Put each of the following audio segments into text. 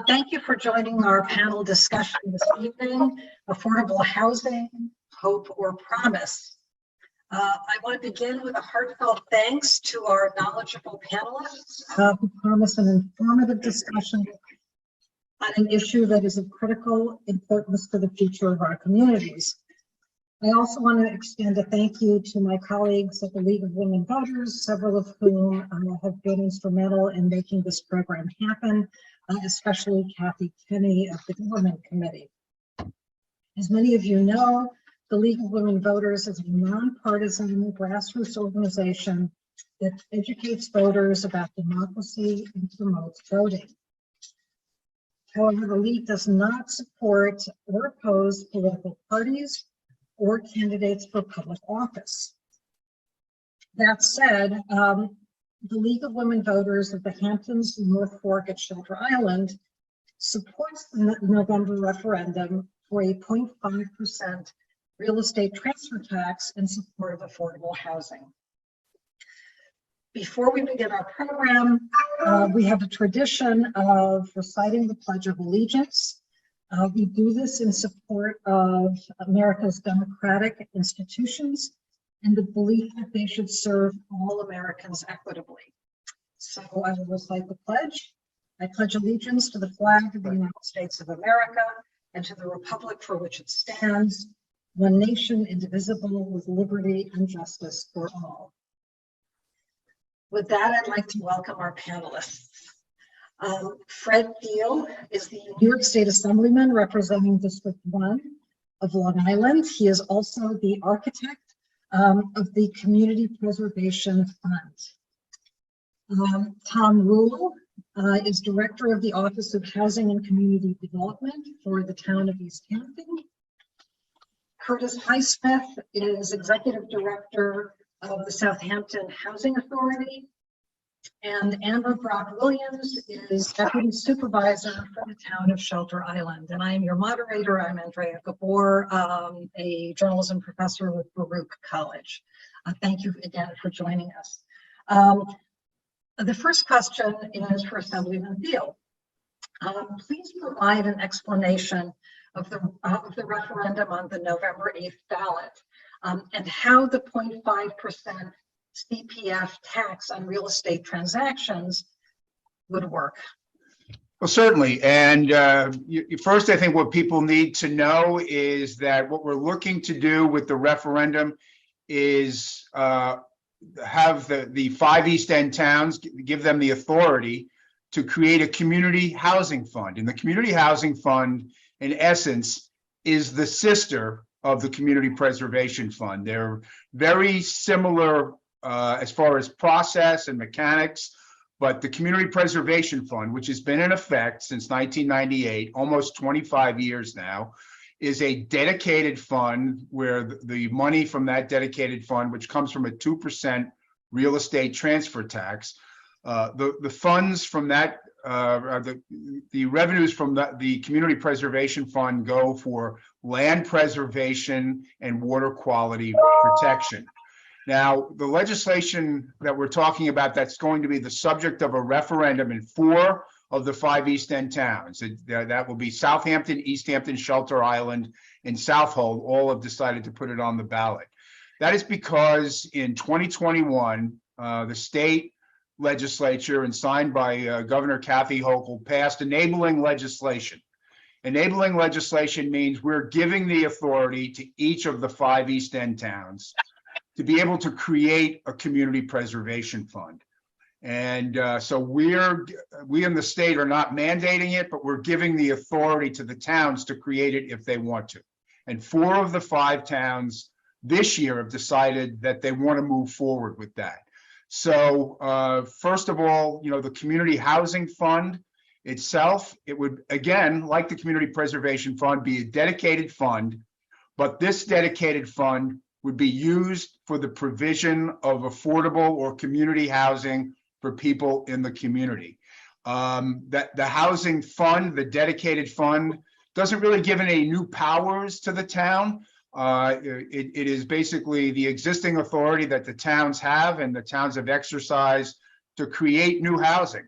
Thank you for joining our panel discussion this evening, Affordable Housing, Hope or Promise. I want to begin with a heartfelt thanks to our knowledgeable panelists who promise an informative discussion on an issue that is of critical importance for the future of our communities. I also want to extend a thank you to my colleagues at the League of Women Voters, several of whom have been instrumental in making this program happen, especially Kathy Kenny of the Government Committee. As many of you know, the League of Women Voters is a nonpartisan grassroots organization that educates voters about democracy and promotes voting. However, the League does not support or oppose political parties or candidates for public office. That said, the League of Women Voters of the Hamptons and North Fork at Shelter Island supports the November referendum for a 0.5% real estate transfer tax in support of affordable housing. Before we begin our program, we have a tradition of reciting the Pledge of Allegiance. We do this in support of America's democratic institutions and the belief that they should serve all Americans equitably. So I will recite the pledge. I pledge allegiance to the flag of the United States of America and to the republic for which it stands, one nation indivisible with liberty and justice for all. With that, I'd like to welcome our panelists. Fred Thiel is the New York State Assemblyman representing District 1 of Long Island. He is also the architect of the Community Preservation Fund. Tom Rule is Director of the Office of Housing and Community Development for the town of East Hampton. Curtis Highsmith is Executive Director of the Southampton Housing Authority. And Amber Brock-Williams is Deputy Supervisor for the town of Shelter Island. And I am your moderator. I'm Andrea Gabor, a journalism professor with Baruch College. Thank you again for joining us. The first question is for Assemblyman Thiel. Please provide an explanation of the referendum on the November 8th ballot and how the 0.5% CPF tax on real estate transactions would work. Well, certainly. And first, I think what people need to know is that what we're looking to do with the referendum is have the 5 East End towns, give them the authority to create a community housing fund. And the community housing fund, in essence, is the sister of the Community Preservation Fund. They're very similar as far as process and mechanics, but the Community Preservation Fund, which has been in effect since 1998, almost 25 years now, is a dedicated fund where the money from that dedicated fund, which comes from a 2% real estate transfer tax, the funds from that, the revenues from the Community Preservation Fund go for land preservation and water quality protection. Now, the legislation that we're talking about that's going to be the subject of a referendum in 4 of the 5 East End towns. That will be Southampton, East Hampton, Shelter Island, and Southold. All have decided to put it on the ballot. That is because in 2021, the state legislature and signed by Governor Kathy Hochul passed enabling legislation. Enabling legislation means we're giving the authority to each of the 5 East End towns to be able to create a community preservation fund. And so we in the state are not mandating it, but we're giving the authority to the towns to create it if they want to. And 4 of the 5 towns this year have decided that they want to move forward with that. So first of all, the Community Housing Fund itself, it would, again, like the Community Preservation Fund, be a dedicated fund, but this dedicated fund would be used for the provision of affordable or community housing for people in the community. That the housing fund, the dedicated fund, doesn't really give any new powers to the town. It is basically the existing authority that the towns have and the towns have exercised to create new housing.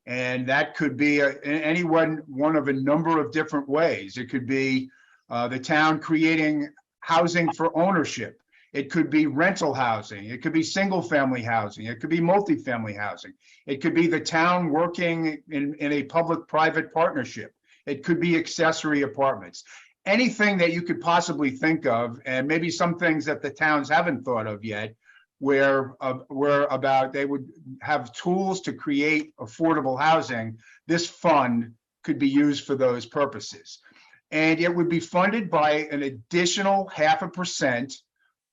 And that could be one of a number of different ways. It could be the town creating housing for ownership. It could be rental housing. It could be single family housing. It could be multifamily housing. It could be the town working in a public-private partnership. It could be accessory apartments. Anything that you could possibly think of, and maybe some things that the towns haven't thought of yet, where they would have tools to create affordable housing. This fund could be used for those purposes. And it would be funded by an additional 0.5%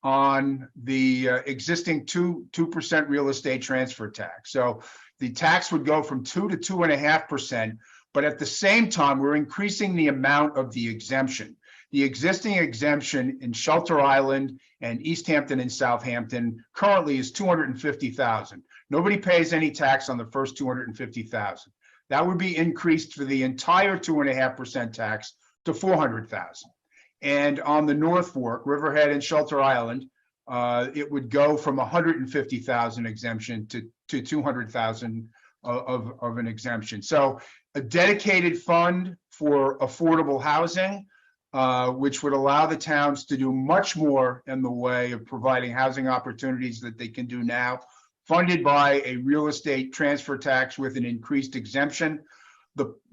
on the existing 2% real estate transfer tax. So the tax would go from 2 to 2.5%, but at the same time, we're increasing the amount of the exemption. The existing exemption in Shelter Island and East Hampton and Southampton currently is $250,000. Nobody pays any tax on the first $250,000. That would be increased for the entire 2.5% tax to $400,000. And on the North Fork, Riverhead and Shelter Island, it would go from $150,000 exemption to $200,000 of an exemption. So a dedicated fund for affordable housing, which would allow the towns to do much more in the way of providing housing opportunities that they can do now, funded by a real estate transfer tax with an increased exemption.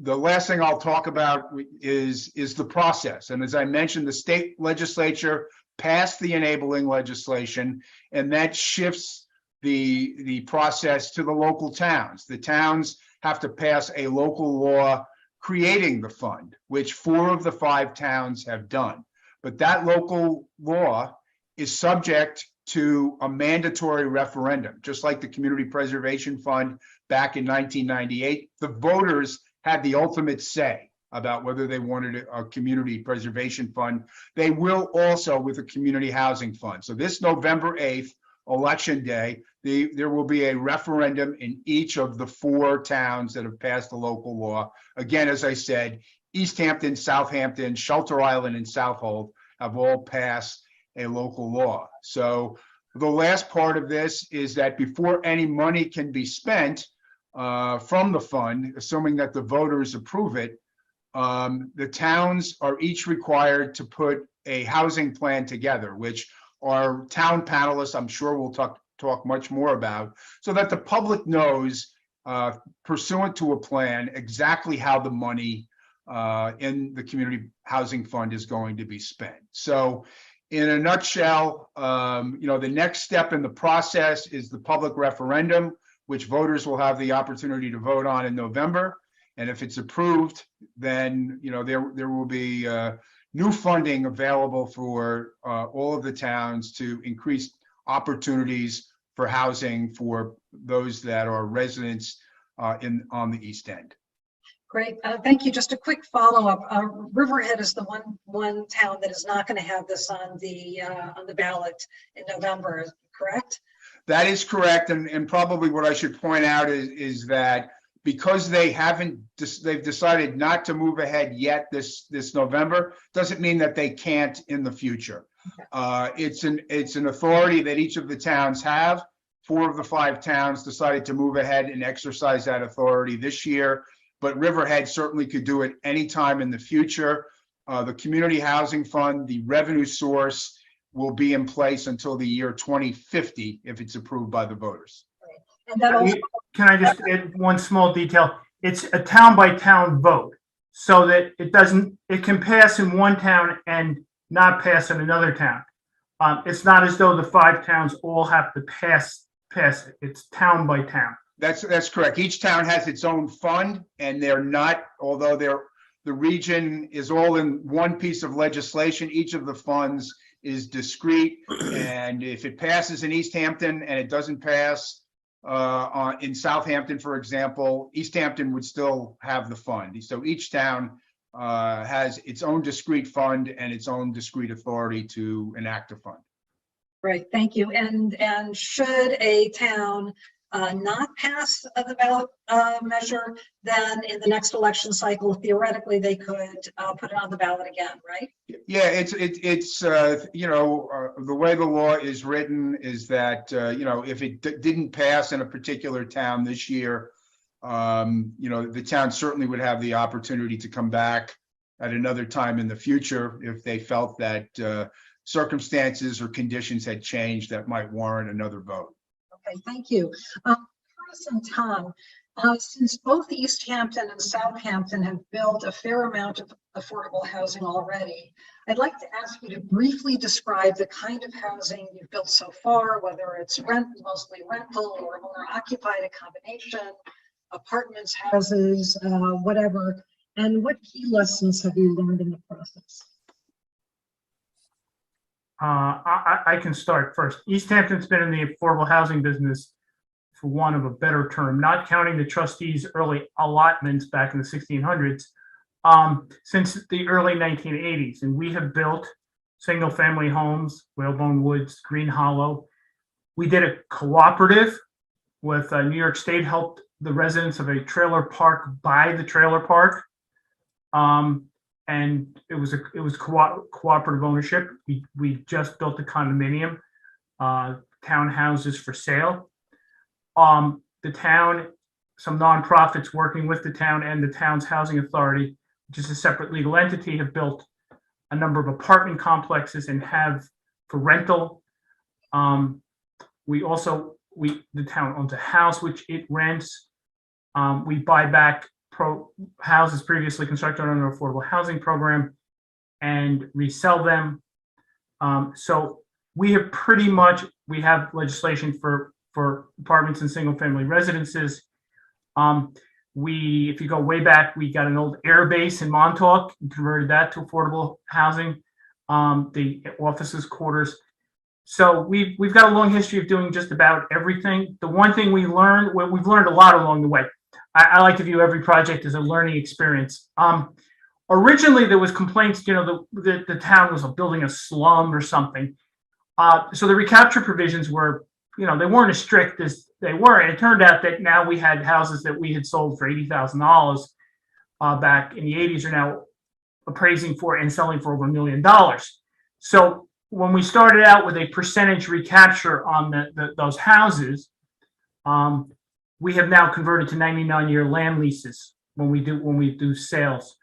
The last thing I'll talk about is the process. And as I mentioned, the state legislature passed the enabling legislation, and that shifts the process to the local towns. The towns have to pass a local law creating the fund, which 4 of the 5 towns have done. But that local law is subject to a mandatory referendum, just like the Community Preservation Fund back in 1998. The voters had the ultimate say about whether they wanted a community preservation fund. They will also with a community housing fund. So this November 8th, election day, there will be a referendum in each of the 4 towns that have passed the local law. Again, as I said, East Hampton, Southampton, Shelter Island, and Southold have all passed a local law. So the last part of this is that before any money can be spent from the fund, assuming that the voters approve it, the towns are each required to put a housing plan together, which our town panelists, I'm sure we'll talk much more about, so that the public knows, pursuant to a plan, exactly how the money in the community housing fund is going to be spent. So in a nutshell, the next step in the process is the public referendum, which voters will have the opportunity to vote on in November. And if it's approved, then there will be new funding available for all of the towns to increase opportunities for housing for those that are residents on the East End. Great, thank you. Just a quick follow-up. Riverhead is the one town that is not going to have this on the ballot in November, correct? That is correct, and probably what I should point out is that because they've decided not to move ahead yet this November, doesn't mean that they can't in the future. Okay. It's an authority that each of the towns have. 4 of the 5 towns decided to move ahead and exercise that authority this year, but Riverhead certainly could do it anytime in the future. The Community Housing Fund, the revenue source, will be in place until the year 2050 if it's approved by the voters. And that also, can I just add one small detail? It's a town by town vote, so that it can pass in one town and not pass in another town. It's not as though the 5 towns all have to pass it. It's town by town. That's correct. Each town has its own fund, and they're not, although the region is all in one piece of legislation, each of the funds is discrete. And if it passes in East Hampton and it doesn't pass in Southampton, for example, East Hampton would still have the fund. So each town has its own discrete fund and its own discrete authority to enact a fund. Right, thank you. And should a town not pass the ballot measure, then in the next election cycle, theoretically, they could put it on the ballot again, right? Yeah, it's the way the law is written is that if it didn't pass in a particular town this year, The town certainly would have the opportunity to come back at another time in the future if they felt that circumstances or conditions had changed that might warrant another vote. Okay, thank you. Chris and Tom, since both East Hampton and Southampton have built a fair amount of affordable housing already, I'd like to ask you to briefly describe the kind of housing you've built so far, whether it's mostly rental or owner occupied, a combination, apartments, houses, whatever, and what key lessons have you learned in the process? I can start first. East Hampton's been in the affordable housing business, for want of a better term, not counting the trustees' early allotments back in the 1600s, since the early 1980s. And we have built single-family homes, Whalebone Woods, Green Hollow. We did a cooperative with New York State, helped the residents of a trailer park buy the trailer park. And it was cooperative ownership. We just built a condominium, townhouses for sale. The town, some nonprofits working with the town and the town's housing authority, which is a separate legal entity, have built a number of apartment complexes and have for rental. The town owns a house which it rents. We buy back houses previously constructed under an affordable housing program and resell them. So we have we have legislation for apartments and single family residences. If you go way back, we got an old air base in Montauk and converted that to affordable housing, the offices, quarters. So we've got a long history of doing just about everything. The one thing we've learned a lot along the way. I like to view every project as a learning experience. Originally, there was complaints, the town was building a slum or something. So the recapture provisions were, they weren't as strict as they were. And it turned out that now we had houses that we had sold for $80,000 back in the 80s are now appraising for and selling for over $1 million. So when we started out with a percentage recapture on those houses, we have now converted to 99-year land leases when we do sales.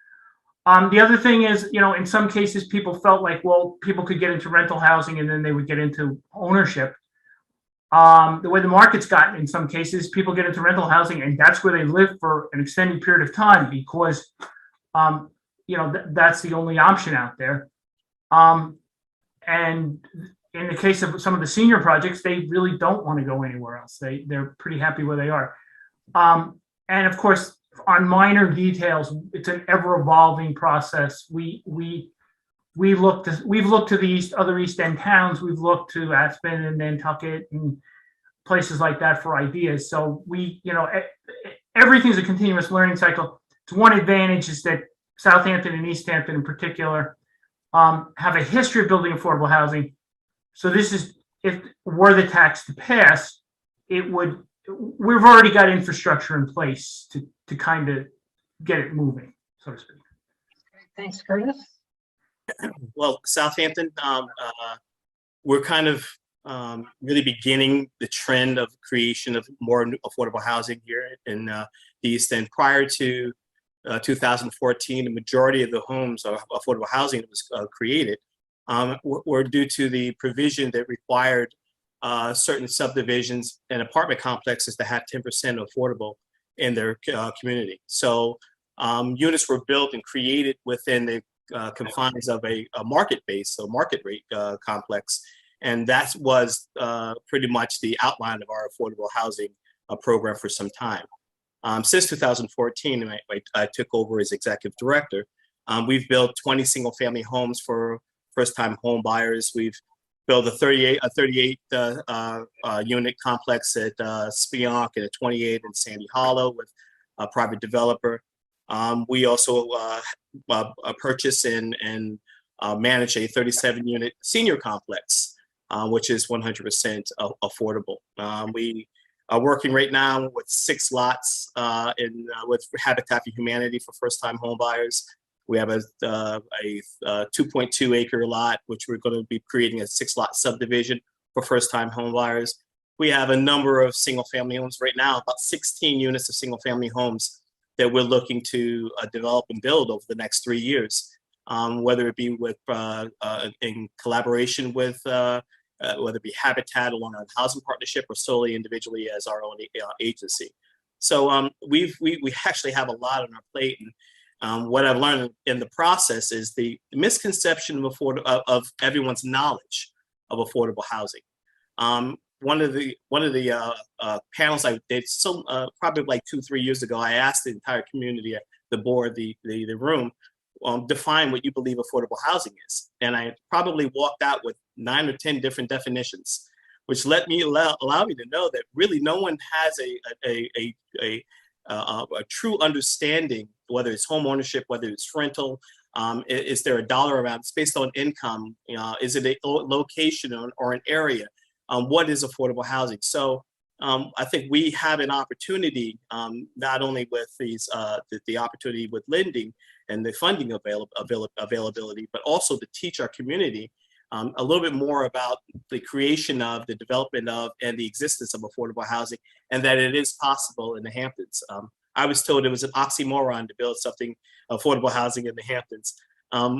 The other thing is, in some cases, people felt like, well, people could get into rental housing and then they would get into ownership. The way the market's gotten, in some cases, people get into rental housing and that's where they live for an extended period of time because, that's the only option out there. And in the case of some of the senior projects, they really don't want to go anywhere else. They're pretty happy where they are. And of course, on minor details, it's an ever-evolving process. We've looked to the other East End towns. We've looked to Aspen and Nantucket and places like that for ideas. So everything's a continuous learning cycle. It's one advantage is that Southampton and East Hampton in particular have a history of building affordable housing. So this is, if were the tax to pass, we've already got infrastructure in place to kind of get it moving, so to speak. Thanks, Curtis. Well, Southampton, we're kind of really beginning the trend of creation of more affordable housing here in the East End. Prior to 2014, the majority of the homes of affordable housing that was created were due to the provision that required certain subdivisions and apartment complexes to have 10% affordable in their community. So units were built and created within the confines of a market base, so market rate complex. And that was pretty much the outline of our affordable housing program for some time. Since 2014, I took over as executive director. We've built 20 single family homes for first-time home buyers. We've built a 38 unit complex at Spionk and a 28 in Sandy Hollow with a private developer. We also purchase and manage a 37 unit senior complex, which is 100% affordable. We are working right now with 6 lots with Habitat for Humanity for first-time home buyers. We have a 2.2 acre lot, which we're going to be creating a 6 lot subdivision for first-time home buyers. we have a number of single-family homes right now, about 16 units of single-family homes that we're looking to develop and build over the next 3 years, whether it be with in collaboration with whether it be Habitat along our housing partnership or solely individually as our own agency. So we actually have a lot on our plate, and what I've learned in the process is the misconception of everyone's knowledge of affordable housing. One of the panels I did probably like 2-3 years ago, I asked the entire community, the board, the room, define what you believe affordable housing is, and I probably walked out with 9 or 10 different definitions, which allow me to know that really no one has a true understanding, whether it's home ownership, whether it's rental. Is there a dollar amount? It's based on income. Is it a location or an area? What is affordable housing? So I think we have an opportunity, not only with the opportunity with lending and the funding availability, but also to teach our community a little bit more about the creation of, the development of, and the existence of affordable housing, and that it is possible in the Hamptons. I was told it was an oxymoron to build something affordable housing in the Hamptons.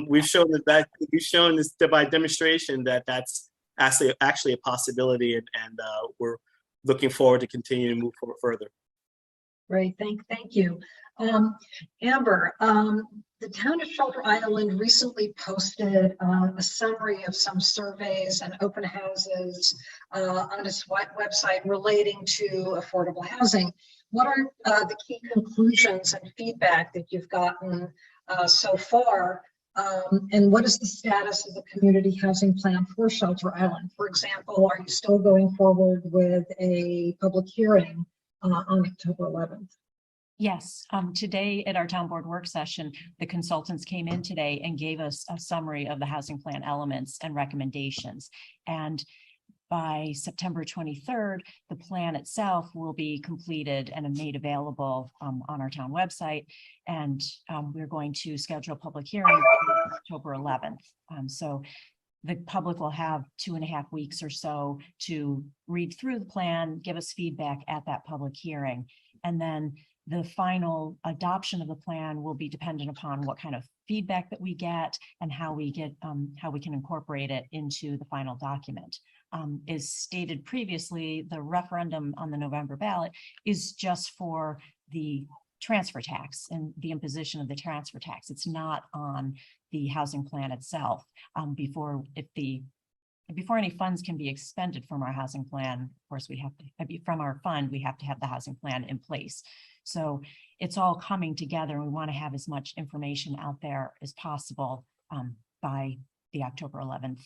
We've shown this by demonstration that that's actually a possibility, and we're looking forward to continuing to move forward further. Great, thank you. Amber, the town of Shelter Island recently posted a summary of some surveys and open houses on its website relating to affordable housing. What are the key conclusions and feedback that you've gotten so far? And what is the status of the community housing plan for Shelter Island? For example, are you still going forward with a public hearing on October 11th? Yes, today at our town board work session, the consultants came in today and gave us a summary of the housing plan elements and recommendations. And by September 23rd, the plan itself will be completed and made available on our town website. And we're going to schedule a public hearing on October 11th. So the public will have 2.5 weeks or so to read through the plan, give us feedback at that public hearing. And then the final adoption of the plan will be dependent upon what kind of feedback that we get and how we can incorporate it into the final document. As stated previously, the referendum on the November ballot is just for the transfer tax and the imposition of the transfer tax. It's not on the housing plan itself. Before any funds can be expended from our housing plan, of course, we have to, from our fund, we have to have the housing plan in place. So it's all coming together, and we want to have as much information out there as possible by the October 11th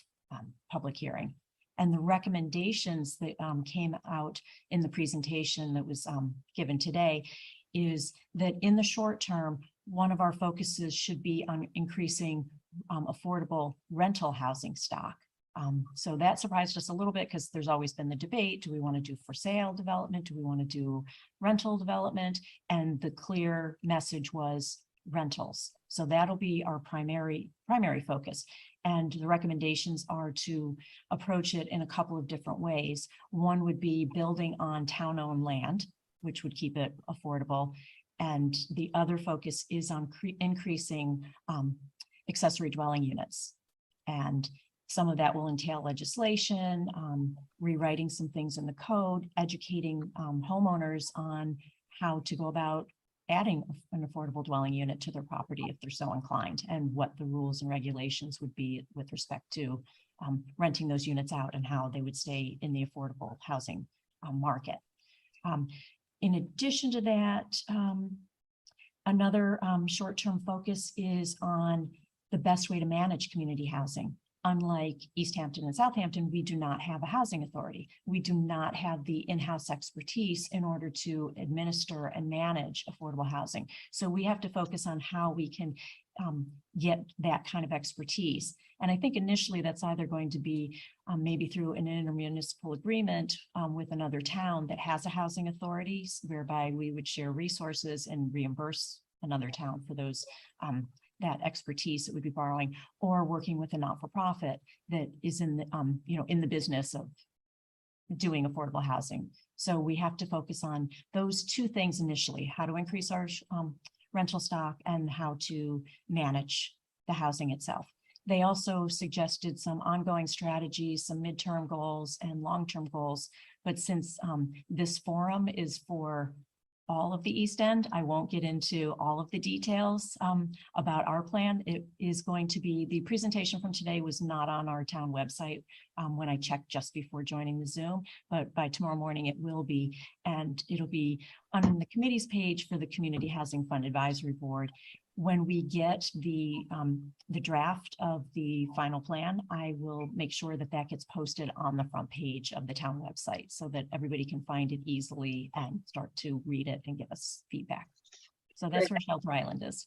public hearing. And the recommendations that came out in the presentation that was given today is that in the short term, one of our focuses should be on increasing affordable rental housing stock. So that surprised us a little bit because there's always been the debate. Do we want to do for sale development? Do we want to do rental development? And the clear message was rentals. So that'll be our primary focus. And the recommendations are to approach it in a couple of different ways. One would be building on town-owned land, which would keep it affordable. And the other focus is on increasing accessory dwelling units. And some of that will entail legislation, rewriting some things in the code, educating homeowners on how to go about adding an affordable dwelling unit to their property if they're so inclined, and what the rules and regulations would be with respect to renting those units out and how they would stay in the affordable housing market. In addition to that, another short-term focus is on the best way to manage community housing. Unlike East Hampton and Southampton, we do not have a housing authority. We do not have the in-house expertise in order to administer and manage affordable housing. So we have to focus on how we can get that kind of expertise. And I think initially that's either going to be maybe through an intermunicipal agreement with another town that has a housing authority, whereby we would share resources and reimburse another town for those that expertise that would be borrowing, or working with a not-for-profit that is in the in the business of doing affordable housing. So we have to focus on those two things initially, how to increase our rental stock and how to manage the housing itself. They also suggested some ongoing strategies, some midterm goals and long-term goals. But since this forum is for all of the East End, I won't get into all of the details about our plan. It is going to be, the presentation from today was not on our town website when I checked just before joining the Zoom, but by tomorrow morning it will be, and it'll be on the committee's page for the Community Housing Fund Advisory Board. When we get the draft of the final plan, I will make sure that that gets posted on the front page of the town website so that everybody can find it easily and start to read it and give us feedback. So that's where Shelter Island is.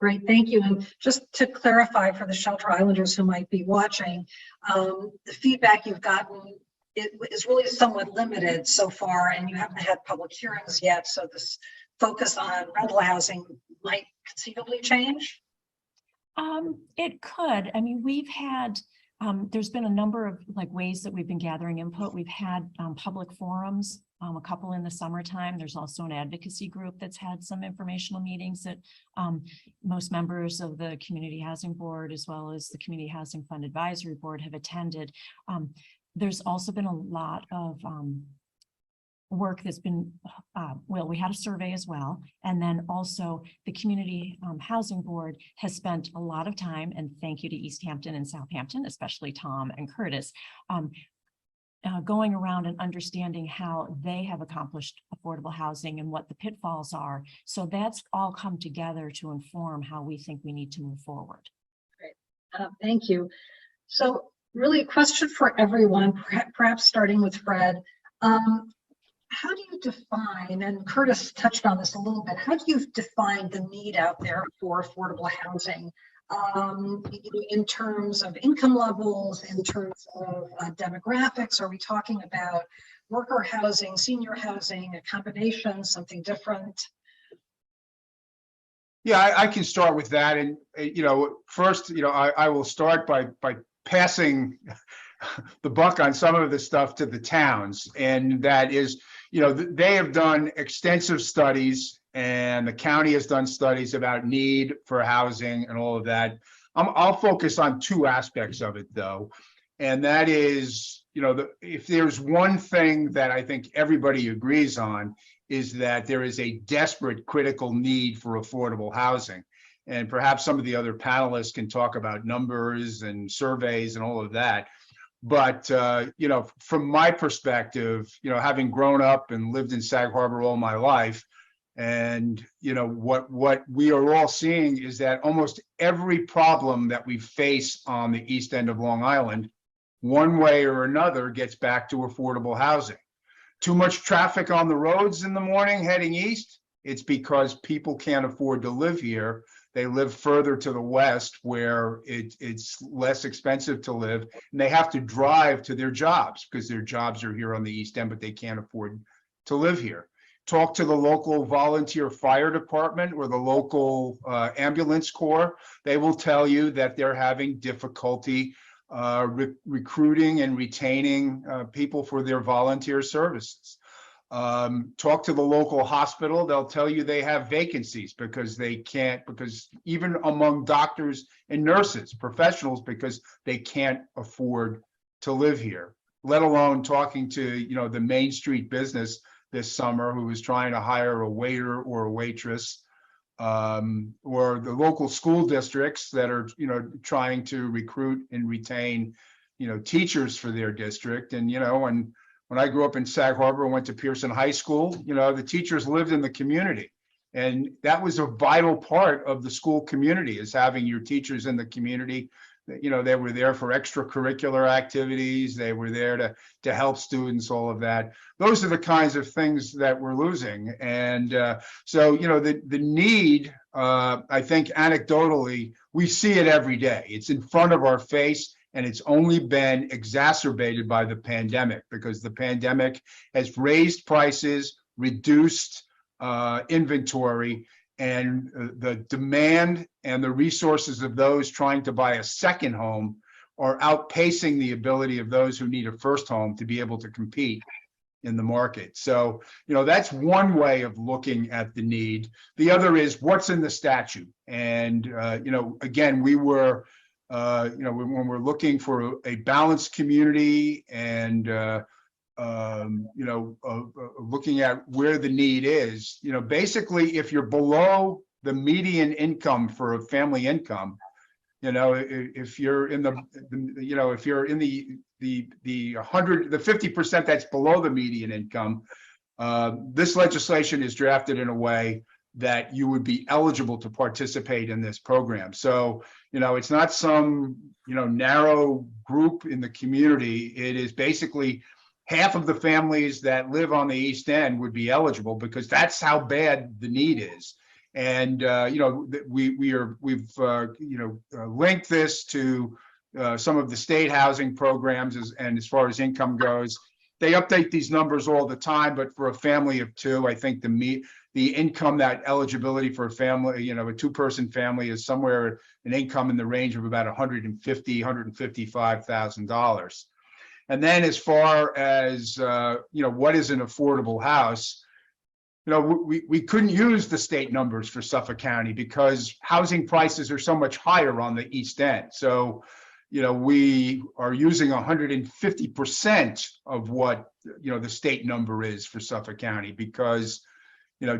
Great, thank you. And just to clarify for the Shelter Islanders who might be watching, the feedback you've gotten, it is really somewhat limited so far, and you haven't had public hearings yet. So this focus on rental housing might conceivably change? It could. I mean, we've had, there's been a number of ways that we've been gathering input. We've had public forums, a couple in the summertime. There's also an advocacy group that's had some informational meetings that most members of the Community Housing Board, as well as the Community Housing Fund Advisory Board, have attended. There's also been a lot of work that's been, well, we had a survey as well. And then also the Community Housing Board has spent a lot of time, and thank you to East Hampton and Southampton, especially Tom and Curtis, going around and understanding how they have accomplished affordable housing and what the pitfalls are. So that's all come together to inform how we think we need to move forward. Great, thank you. So really a question for everyone, perhaps starting with Fred. How do you define, and Curtis touched on this a little bit, how do you define the need out there for affordable housing in terms of income levels, in terms of demographics? Are we talking about worker housing, senior housing, a combination, something different? Yeah, I can start with that. And, first, I will start by passing the buck on some of the stuff to the towns. And that is, they have done extensive studies, and the county has done studies about need for housing and all of that. I'll focus on two aspects of it, though. And that is, if there's one thing that I think everybody agrees on, is that there is a desperate, critical need for affordable housing. And perhaps some of the other panelists can talk about numbers and surveys and all of that. But, from my perspective, having grown up and lived in Sag Harbor all my life, and, what we are all seeing is that almost every problem that we face on the east end of Long Island, one way or another, gets back to affordable housing. Too much traffic on the roads in the morning heading east, it's because people can't afford to live here. They live further to the west where it's less expensive to live, and they have to drive to their jobs because their jobs are here on the east end, but they can't afford to live here. Talk to the local volunteer fire department or the local ambulance corps. They will tell you that they're having difficulty recruiting and retaining people for their volunteer services. Talk to the local hospital. They'll tell you they have vacancies because even among doctors and nurses, professionals, because they can't afford to live here, let alone talking to, the Main Street business this summer who was trying to hire a waiter or a waitress, or the local school districts that are, trying to recruit and retain, teachers for their district. And, when I grew up in Sag Harbor and went to Pearson High School, the teachers lived in the community. And that was a vital part of the school community, is having your teachers in the community. They were there for extracurricular activities. They were there to help students, all of that. Those are the kinds of things that we're losing. And so, the need, I think anecdotally, we see it every day. It's in front of our face. And it's only been exacerbated by the pandemic, because the pandemic has raised prices, reduced inventory, and the demand and the resources of those trying to buy a second home are outpacing the ability of those who need a first home to be able to compete in the market. So, that's one way of looking at the need. The other is what's in the statute. And, again, we were, when we're looking for a balanced community and, looking at where the need is, basically, if you're below the median income for a family income, if you're in the 50% that's below the median income, this legislation is drafted in a way that you would be eligible to participate in this program. So, it's not some, narrow group in the community. It is basically half of the families that live on the East End would be eligible because that's how bad the need is. And, we've linked this to some of the state housing programs and as far as income goes, they update these numbers all the time, but for a family of two, I think the income, that eligibility for a family, a two-person family is somewhere an income in the range of about $155,000. And then as far as, what is an affordable house, we couldn't use the state numbers for Suffolk County because housing prices are so much higher on the East End. So, we are using 150% of what, the state number is for Suffolk County because,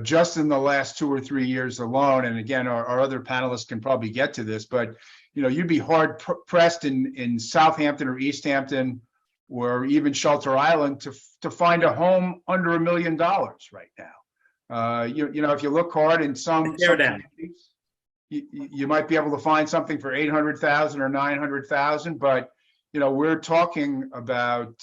just in the last 2 or 3 years alone, and again, our other panelists can probably get to this, but, you'd be hard pressed in Southampton or East Hampton or even Shelter Island to find a home under $1 million right now. If you look hard in some communities, you might be able to find something for 800,000 or 900,000, but we're talking about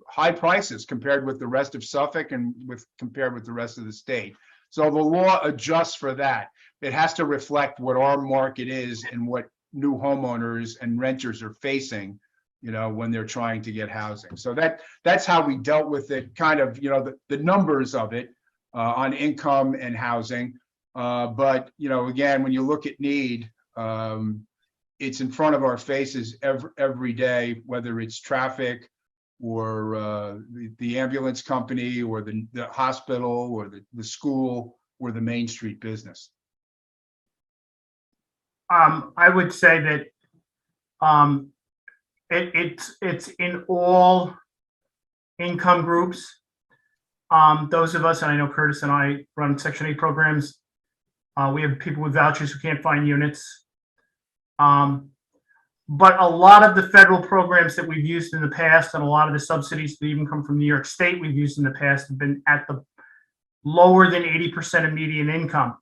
high prices compared with the rest of Suffolk and compared with the rest of the state. So the law adjusts for that. It has to reflect what our market is and what new homeowners and renters are facing, when they're trying to get housing. So that's how we dealt with it, kind of, the numbers of it. On income and housing. But, again, when you look at need, it's in front of our faces every day, whether it's traffic or the ambulance company or the hospital or the school or the Main Street business. I would say that it's in all income groups. Those of us, and I know Curtis and I run Section 8 programs, we have people with vouchers who can't find units. But a lot of the federal programs that we've used in the past and a lot of the subsidies that even come from New York State we've used in the past have been at the lower than 80% of median income.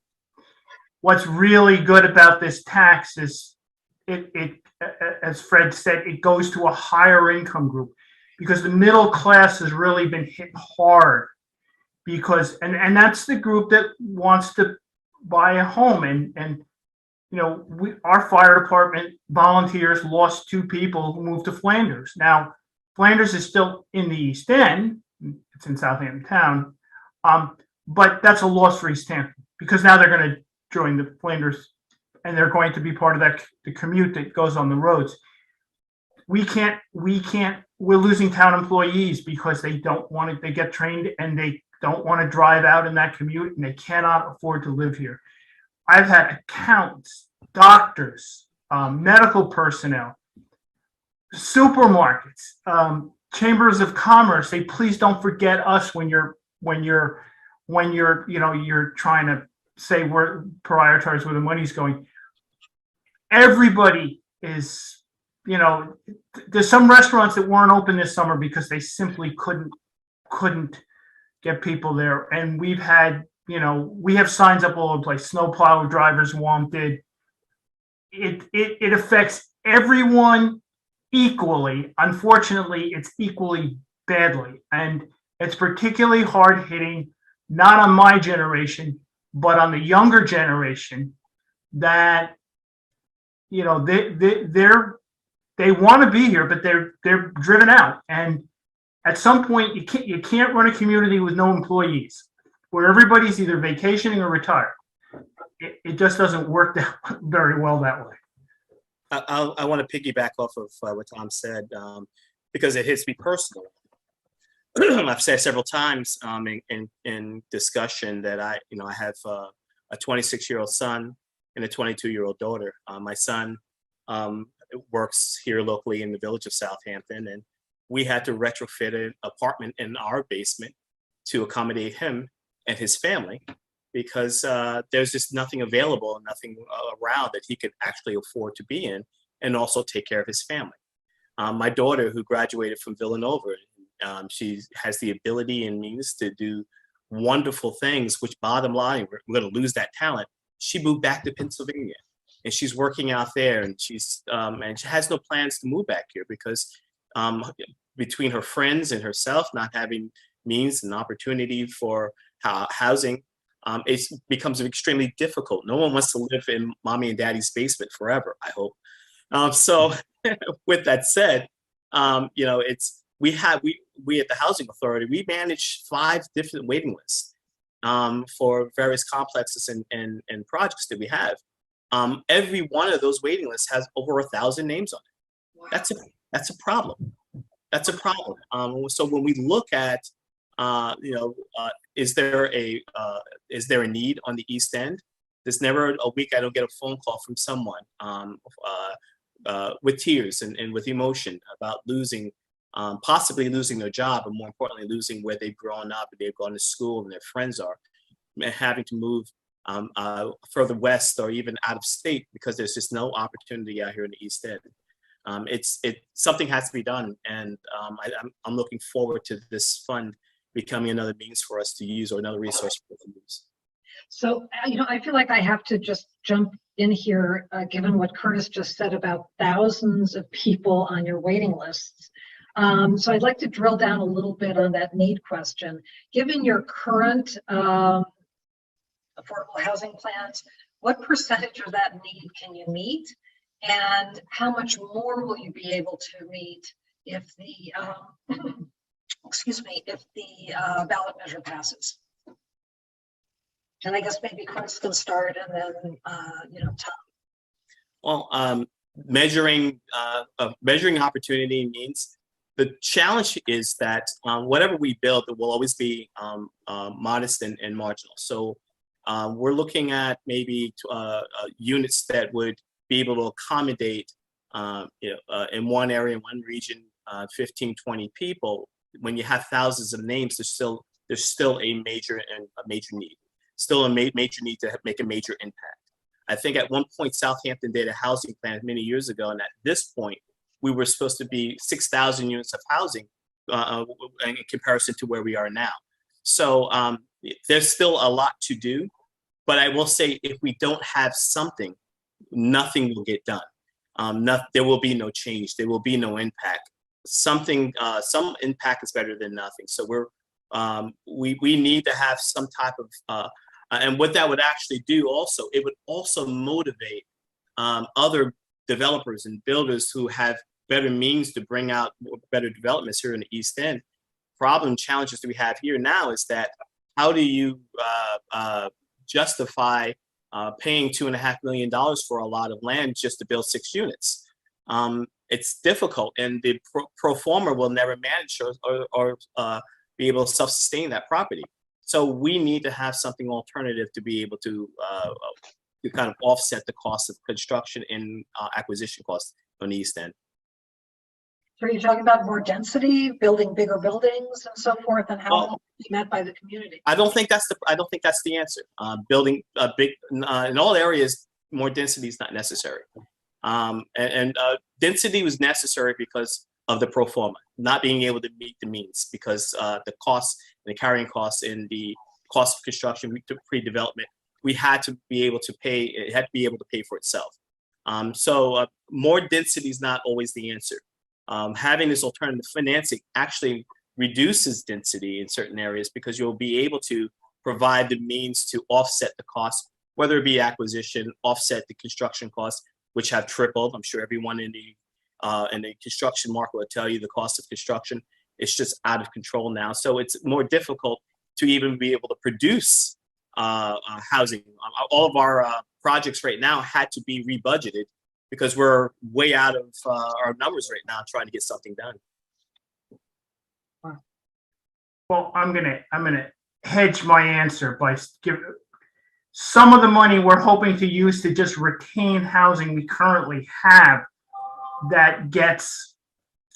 What's really good about this tax is it, as Fred said, it goes to a higher income group because the middle class has really been hit hard. Because and that's the group that wants to buy a home and our fire department volunteers lost 2 people who moved to Flanders. Now Flanders is still in the East End, it's in Southampton town, but that's a loss for East Hampton because now they're going to join the Flanders and they're going to be part of the commute that goes on the roads. We're losing town employees because they don't want it, they get trained and they don't want to drive out in that commute and they cannot afford to live here. I've had accountants, doctors, medical personnel, supermarkets, chambers of commerce say, please don't forget us when you're trying to say we're prioritize where the money's going. Everybody is, there's some restaurants that weren't open this summer because they simply couldn't get people there. And we've had, we have signs up all over the place, snowplow drivers wanted. It affects everyone equally. Unfortunately, it's equally badly. And it's particularly hard hitting, not on my generation, but on the younger generation that, they want to be here, but they're driven out. And at some point, you can't run a community with no employees, where everybody's either vacationing or retired. It just doesn't work very well that way. I want to piggyback off of what Tom said because it hits me personally. I've said several times in discussion that I have a 26-year-old son and a 22-year-old daughter. My son works here locally in the village of Southampton, and we had to retrofit an apartment in our basement to accommodate him and his family because there's just nothing available and nothing around that he could actually afford to be in and also take care of his family. My daughter, who graduated from Villanova, she has the ability and means to do wonderful things, which bottom line, we're going to lose that talent. She moved back to Pennsylvania and she's working out there, and she's and she has no plans to move back here because between her friends and herself not having means and opportunity for housing, it becomes extremely difficult. No one wants to live in mommy and daddy's basement forever, I hope. So with that said, we at the Housing Authority, we manage 5 different waiting lists for various complexes and projects that we have. Every one of those waiting lists has over 1,000 names on it. Wow. That's a problem. That's a problem. So when we look at, is there a need on the East End? There's never a week I don't get a phone call from someone with tears and with emotion about possibly losing their job, and more importantly, losing where they've grown up and they've gone to school and their friends are, and having to move further west or even out of state because there's just no opportunity out here in the East End. Something has to be done, and I'm looking forward to this fund becoming another means for us to use, or another resource for us to use. So, I feel like I have to just jump in here, given what Curtis just said about thousands of people on your waiting lists. So I'd like to drill down a little bit on that need question. Given your current affordable housing plans, what percentage of that need can you meet? And how much more will you be able to meet if the, if the ballot measure passes? And I guess maybe Chris can start, and then, Tom. Well, measuring opportunity means the challenge is that whatever we build, it will always be modest and marginal. So we're looking at maybe units that would be able to accommodate, in one area, in one region, 15, 20 people. When you have thousands of names, there's still a major need. Still a major need to make a major impact. I think at one point Southampton did a housing plan many years ago, and at this point we were supposed to be 6,000 units of housing in comparison to where we are now. So there's still a lot to do, but I will say if we don't have something, nothing will get done. There will be no change. There will be no impact. Some impact is better than nothing. So we need to have some type of and what that would actually do also, it would also motivate other developers and builders who have better means to bring out better developments here in the East End. Challenges that we have here now is that how do you justify paying $2.5 million for a lot of land just to build 6 units? It's difficult, and the pro forma will never manage or be able to self-sustain that property. So we need to have something alternative to be able to kind of offset the cost of construction and acquisition costs on the East End. So are you talking about more density, building bigger buildings and so forth, and how will it be met by the community? I don't think that's the answer. Building big in all areas, more density is not necessary. Density was necessary because of the pro forma, not being able to meet the means, because the costs and the carrying costs and the cost of construction pre-development, we had to be able to pay. It had to be able to pay for itself. So more density is not always the answer. Having this alternative financing actually reduces density in certain areas because you'll be able to provide the means to offset the cost, whether it be acquisition, offset the construction costs, which have tripled. I'm sure everyone in the construction market will tell you the cost of construction is just out of control now. So it's more difficult to even be able to produce housing. All of our projects right now had to be rebudgeted because we're way out of our numbers right now trying to get something done. Well, I'm gonna hedge my answer by giving some of the money we're hoping to use to just retain housing we currently have that gets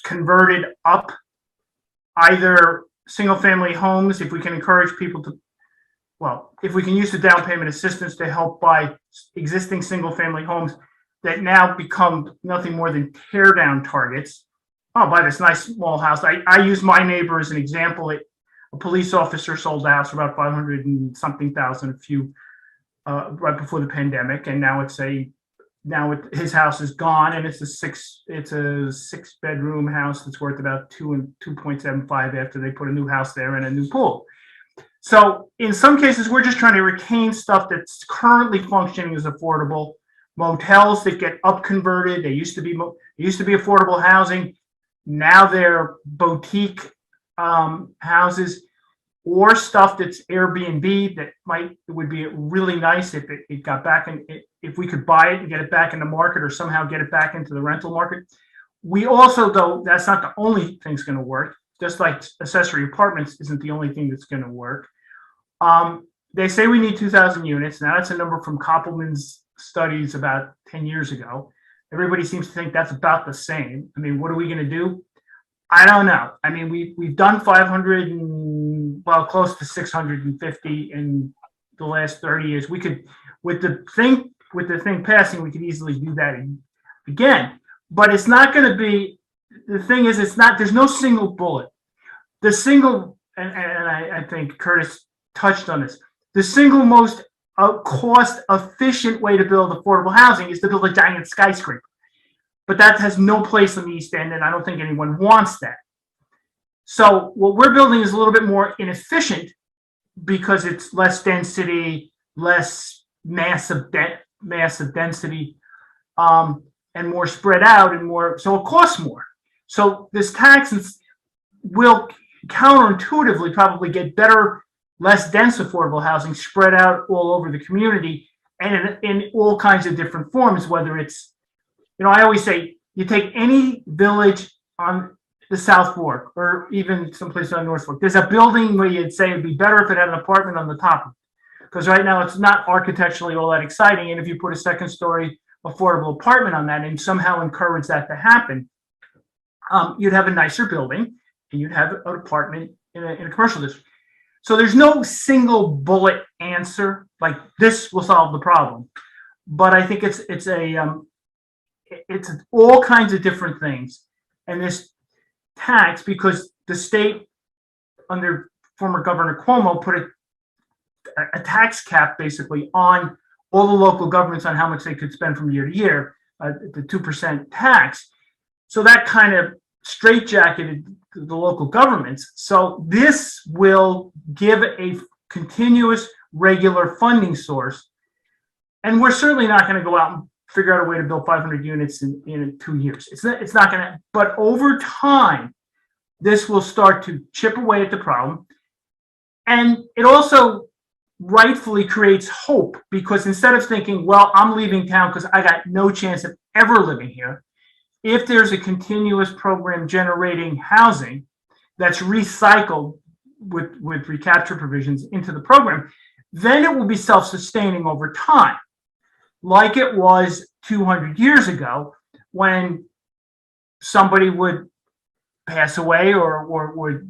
converted up, either single-family homes, if we can encourage people to, well, if we can use the down payment assistance to help buy existing single-family homes that now become nothing more than tear down targets. I'll buy this nice small house. I use my neighbor as an example. A police officer sold a house for about 500 and something thousand right before the pandemic, and now his house is gone, and it's a six bedroom house that's worth about 2.75 after they put a new house there and a new pool. So in some cases, we're just trying to retain stuff that's currently functioning as affordable. Motels that get up converted, they used to be affordable housing. Now they're boutique houses, or stuff that's Airbnb that would be really nice if it got back, and if we could buy it and get it back in the market, or somehow get it back into the rental market. We also, though, that's not the only thing that's going to work. Just like accessory apartments isn't the only thing that's going to work. They say we need 2,000 units. Now that's a number from Koppelman's studies about 10 years ago. Everybody seems to think that's about the same. I mean, what are we going to do? I don't know. I mean, we've done 500 and, well, close to 650 in the last 30 years. We could, with the thing passing, we could easily do that again. But it's not going to be, the thing is, there's no single bullet. The single, and I think Curtis touched on this, the single most cost efficient way to build affordable housing is to build a giant skyscraper. But that has no place in the East End, and I don't think anyone wants that. So what we're building is a little bit more inefficient because it's less density, less massive density, and more spread out, and more, so it costs more. So this tax will counterintuitively probably get better, less dense affordable housing spread out all over the community, and in all kinds of different forms, whether it's, I always say, you take any village on the South Fork, or even someplace on North Fork, there's a building where you'd say it'd be better if it had an apartment on the top of it. Because right now it's not architecturally all that exciting. And if you put a second story affordable apartment on that and somehow encourage that to happen, you'd have a nicer building, and you'd have an apartment in a commercial district. So there's no single bullet answer, like this will solve the problem. But I think it's all kinds of different things. And this tax, because the state under former Governor Cuomo put a tax cap basically on all the local governments on how much they could spend from year to year, the 2% tax. So that kind of straitjacketed the local governments. So this will give a continuous, regular funding source. And we're certainly not going to go out and figure out a way to build 500 units in 2 years. It's not going to, but over time, this will start to chip away at the problem. And it also rightfully creates hope, because instead of thinking, well, I'm leaving town because I got no chance of ever living here, if there's a continuous program generating housing that's recycled with recapture provisions into the program, then it will be self-sustaining over time, like it was 200 years ago when somebody would pass away or would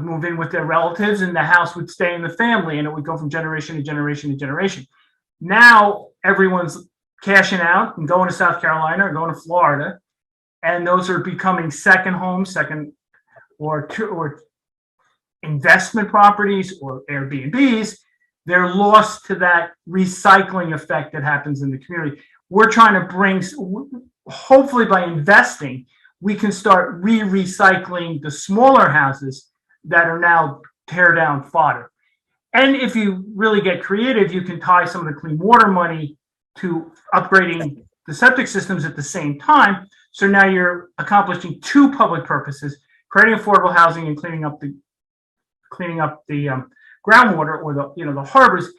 move in with their relatives, and the house would stay in the family, and it would go from generation to generation to generation. Now everyone's cashing out and going to South Carolina or going to Florida, and those are becoming second homes, or investment properties or Airbnbs. They're lost to that recycling effect that happens in the community. We're trying to bring, hopefully by investing, we can start recycling the smaller houses that are now tear down fodder. And if you really get creative, you can tie some of the clean water money to upgrading the septic systems at the same time. So now you're accomplishing two public purposes: creating affordable housing and cleaning up the groundwater, or the harbors,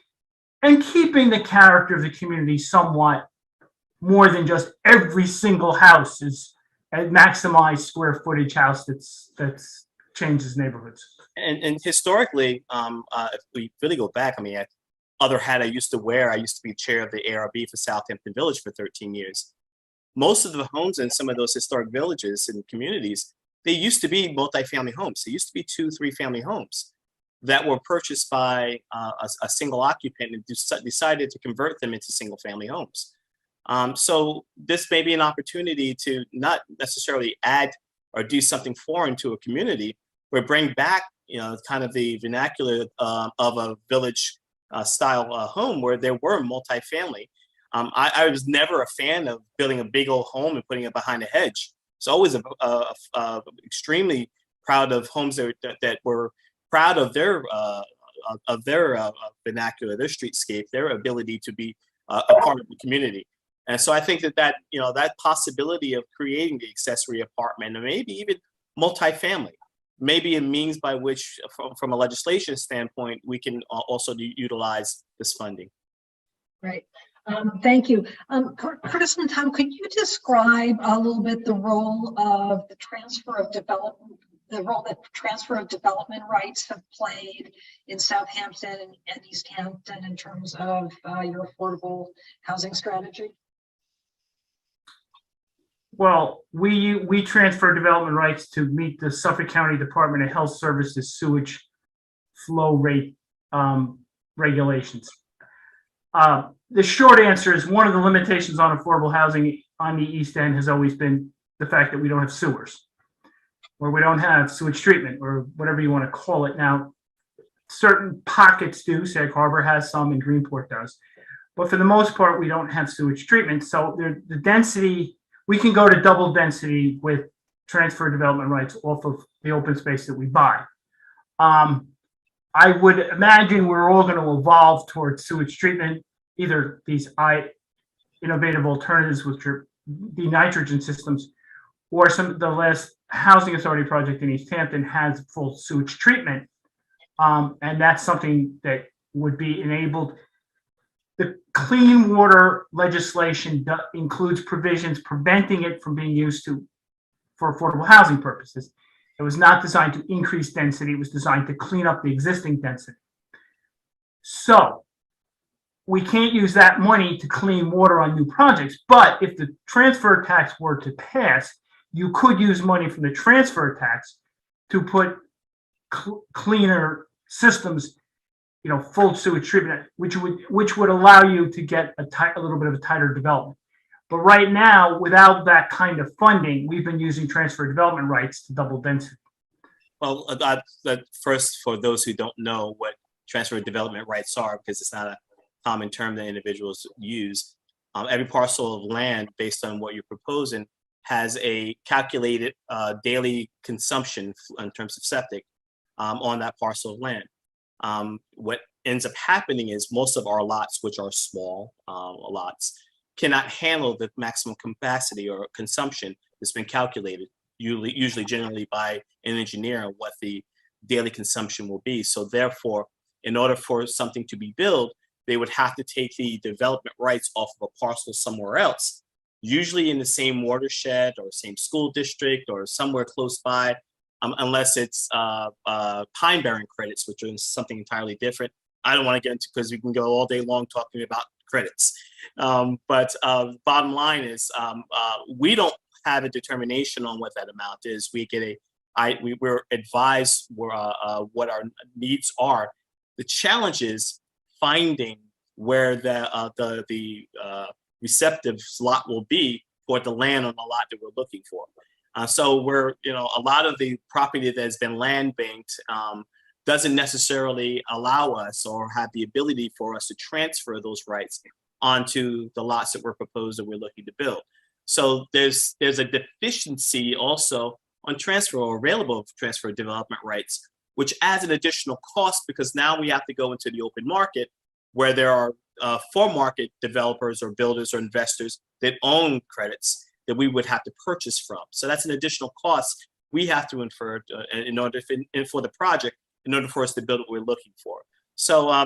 and keeping the character of the community somewhat more than just every single house is a maximized square footage house that's changes neighborhoods. And historically, if we really go back, I mean, other hat I used to wear, I used to be chair of the ARB for Southampton Village for 13 years. Most of the homes in some of those historic villages and communities, they used to be multifamily homes. They used to be 2-3 family homes that were purchased by a single occupant and decided to convert them into single family homes. So this may be an opportunity to not necessarily add or do something foreign to a community, but bring back, kind of the vernacular of a village style home where there were multifamily. I was never a fan of building a big old home and putting it behind a hedge. It's always extremely proud of homes that were proud of their vernacular, their streetscape, their ability to be a part of the community. And so I think that possibility of creating the accessory apartment, and maybe even multifamily, maybe a means by which, from a legislation standpoint, we can also utilize this funding. Right. Thank you. Curtis and Tom, could you describe a little bit the role of the transfer of development, the role that transfer of development rights have played in Southampton and East Hampton in terms of your affordable housing strategy? Well, we transfer development rights to meet the Suffolk County Department of Health Services sewage flow rate regulations. The short answer is one of the limitations on affordable housing on the East End has always been the fact that we don't have sewers, or we don't have sewage treatment, or whatever you want to call it. Now, certain pockets do, Sag Harbor has some and Greenport does, but for the most part, we don't have sewage treatment. So the density, we can go to double density with transfer development rights off of the open space that we buy. I would imagine we're all going to evolve towards sewage treatment, either these innovative alternatives, which are the nitrogen systems, or the last housing authority project in East Hampton has full sewage treatment. And that's something that would be enabled. The clean water legislation includes provisions preventing it from being used for affordable housing purposes. It was not designed to increase density. It was designed to clean up the existing density. So we can't use that money to clean water on new projects. But if the transfer tax were to pass, you could use money from the transfer tax to put cleaner systems, full sewage treatment, which would allow you to get a little bit of a tighter development. But right now, without that kind of funding, we've been using transfer development rights to double density. Well, first, for those who don't know what transfer development rights are, because it's not a common term that individuals use, every parcel of land, based on what you're proposing, has a calculated daily consumption in terms of septic on that parcel of land. What ends up happening is most of our lots, which are small lots, cannot handle the maximum capacity or consumption that's been calculated, usually generally by an engineer, on what the daily consumption will be. So therefore, in order for something to be built, they would have to take the development rights off of a parcel somewhere else, usually in the same watershed or same school district or somewhere close by, unless it's pine barren credits, which are something entirely different. I don't want to get into, because we can go all day long talking about credits. But bottom line is, we don't have a determination on what that amount is. We get we're advised what our needs are. The challenge is finding where the receptive lot will be for the land on the lot that we're looking for. So we're, a lot of the property that has been land banked doesn't necessarily allow us or have the ability for us to transfer those rights onto the lots that we're proposed that we're looking to build. So there's a deficiency also on transfer or available transfer development rights, which adds an additional cost, because now we have to go into the open market where there are for market developers or builders or investors that own credits that we would have to purchase from. So that's an additional cost we have to infer in order for the project, in order for us to build what we're looking for. So,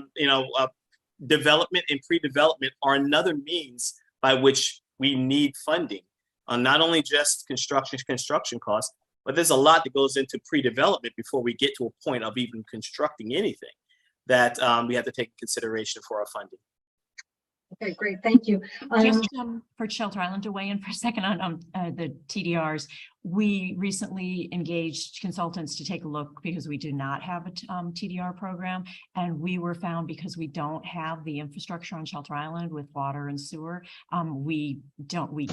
development and pre-development are another means by which we need funding on not only just construction costs, but there's a lot that goes into pre-development before we get to a point of even constructing anything that we have to take into consideration for our funding. Okay, great, thank you. Just for Shelter Island to weigh in for a second on the TDRs, we recently engaged consultants to take a look because we do not have a TDR program, and we were found because we don't have the infrastructure on Shelter Island with water and sewer, we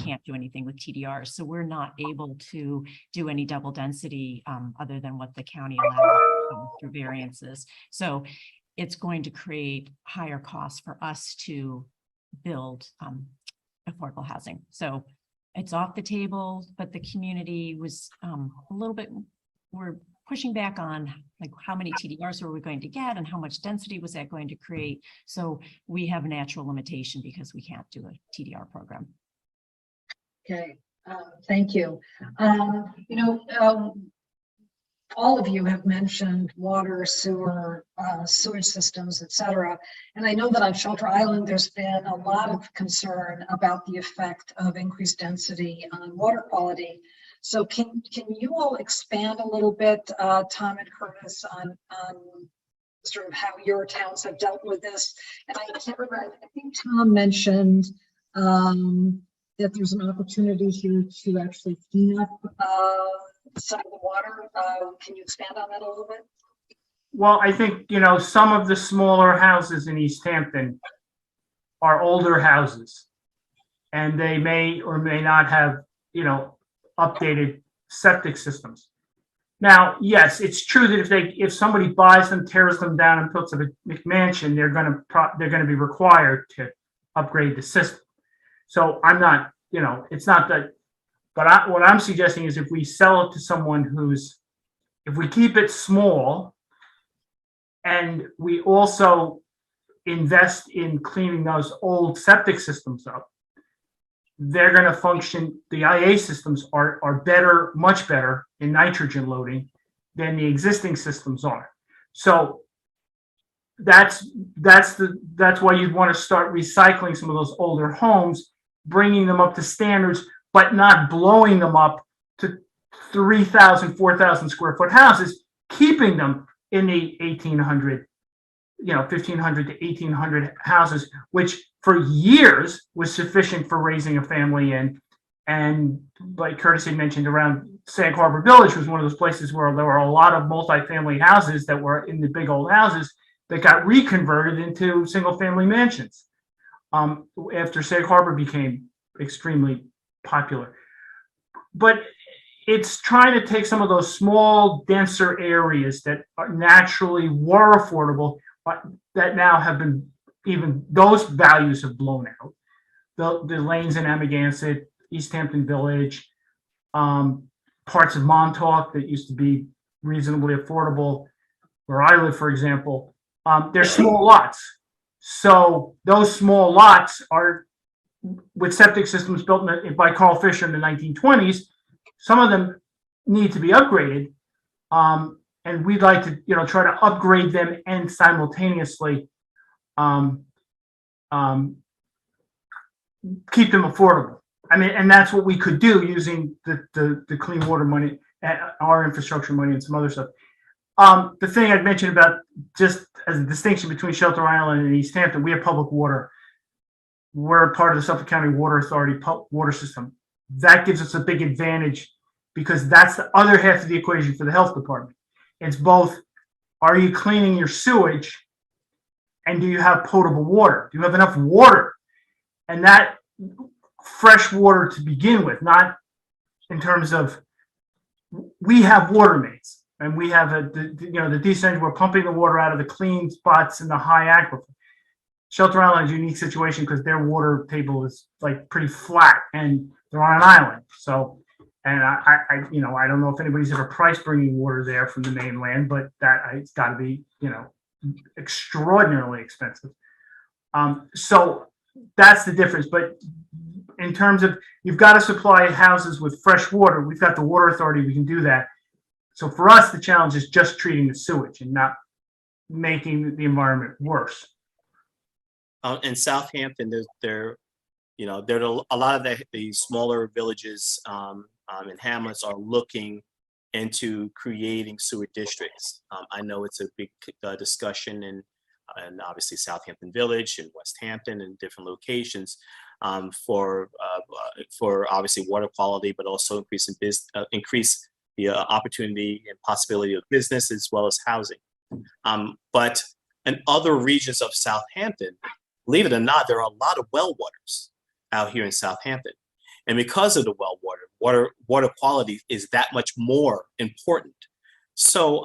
can't do anything with TDRs, so we're not able to do any double density other than what the county allows through variances. So it's going to create higher costs for us to build affordable housing. So it's off the table, but the community was a little bit, we're pushing back on like how many TDRs were we going to get and how much density was that going to create. So we have a natural limitation because we can't do a TDR program. Okay, thank you. All of you have mentioned water, sewer, sewage systems, et cetera. And I know that on Shelter Island, there's been a lot of concern about the effect of increased density on water quality. So can you all expand a little bit, Tom and Curtis, on sort of how your towns have dealt with this? And I can't remember, I think Tom mentioned that there's an opportunity here to actually clean up some of the water. Can you expand on that a little bit? Well, I think, some of the smaller houses in East Hampton are older houses, and they may or may not have, updated septic systems. Now, yes, it's true that if somebody buys them, tears them down, and puts a McMansion, they're going to be required to upgrade the system. So I'm not, it's not that. But what I'm suggesting is if we sell it to someone if we keep it small and we also invest in cleaning those old septic systems up, they're going to function, the IA systems are better, much better in nitrogen loading than the existing systems are. So that's why you'd want to start recycling some of those older homes, bringing them up to standards, but not blowing them up to 3,000, 4,000 square foot houses, keeping them in the 1,800, 1,500 to 1,800 houses, which for years was sufficient for raising a family in. And like Curtis had mentioned, around Sag Harbor Village was one of those places where there were a lot of multifamily houses that were in the big old houses that got reconverted into single family mansions after Sag Harbor became extremely popular. But it's trying to take some of those small, denser areas that are naturally were affordable, but that now have been, even those values have blown out. The lanes in Amagansett, East Hampton Village, parts of Montauk that used to be reasonably affordable, where I live, for example, they're small lots. So those small lots are, with septic systems built by Carl Fisher in the 1920s, some of them need to be upgraded, and we'd like to, try to upgrade them and simultaneously keep them affordable. I mean, and that's what we could do using the clean water money, our infrastructure money, and some other stuff. The thing I'd mentioned about, just as a distinction between Shelter Island and East Hampton, we have public water. We're part of the Suffolk County Water Authority water system. That gives us a big advantage because that's the other half of the equation for the health department. It's both, are you cleaning your sewage and do you have potable water? Do you have enough water? And that fresh water to begin with, not in terms of, we have water mains and we have the descent, we're pumping the water out of the clean spots in the high aquifer. Shelter Island is a unique situation because their water table is like pretty flat and they're on an island. So, and I don't know if anybody's ever priced bringing water there from the mainland, but it's got to be, extraordinarily expensive. So that's the difference. But in terms of, you've got to supply houses with fresh water. We've got the water authority. We can do that. So for us, the challenge is just treating the sewage and not making the environment worse. In Southampton, there you know, there are a lot of the smaller villages and hamlets are looking into creating sewer districts. I know it's a big discussion and obviously Southampton Village and West Hampton and different locations for obviously water quality, but also increase the opportunity and possibility of business as well as housing. But in other regions of Southampton, believe it or not, there are a lot of well waters out here in Southampton. And because of the well water quality is that much more important. So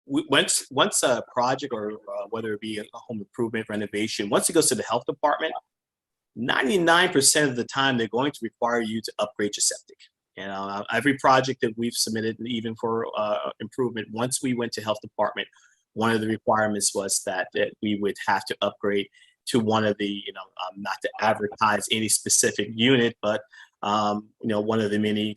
once a project or whether it be a home improvement renovation, once it goes to the health department, 99% of the time they're going to require you to upgrade your septic. You know, every project that we've submitted, even for improvement, once we went to health department, one of the requirements was that we would have to upgrade to one of the, you know, not to advertise any specific unit, but you know, one of the many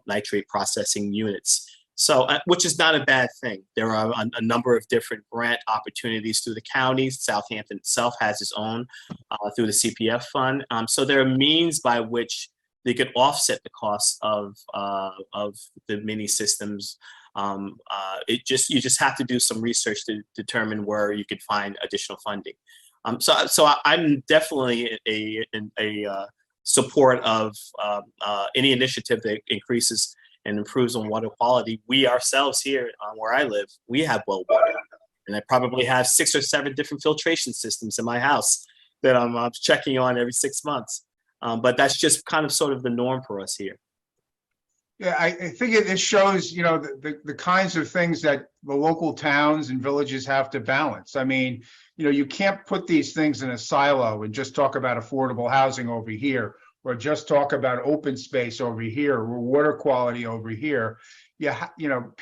nitrate processing units. So, which is not a bad thing. There are a number of different grant opportunities through the counties. Southampton itself has its own through the CPF fund. So there are means by which they could offset the costs of the mini systems. You just have to do some research to determine where you could find additional funding. So I'm definitely a support of any initiative that increases and improves on water quality. We ourselves here where I live, we have well water, and I probably have 6 or 7 different filtration systems in my house that I'm checking on every 6 months. But that's just kind of sort of the norm for us here. Yeah, I think it shows, you know, the kinds of things that the local towns and villages have to balance. I mean, you know, you can't put these things in a silo and just talk about affordable housing over here, or just talk about open space over here, or water quality over here. Yeah, you know,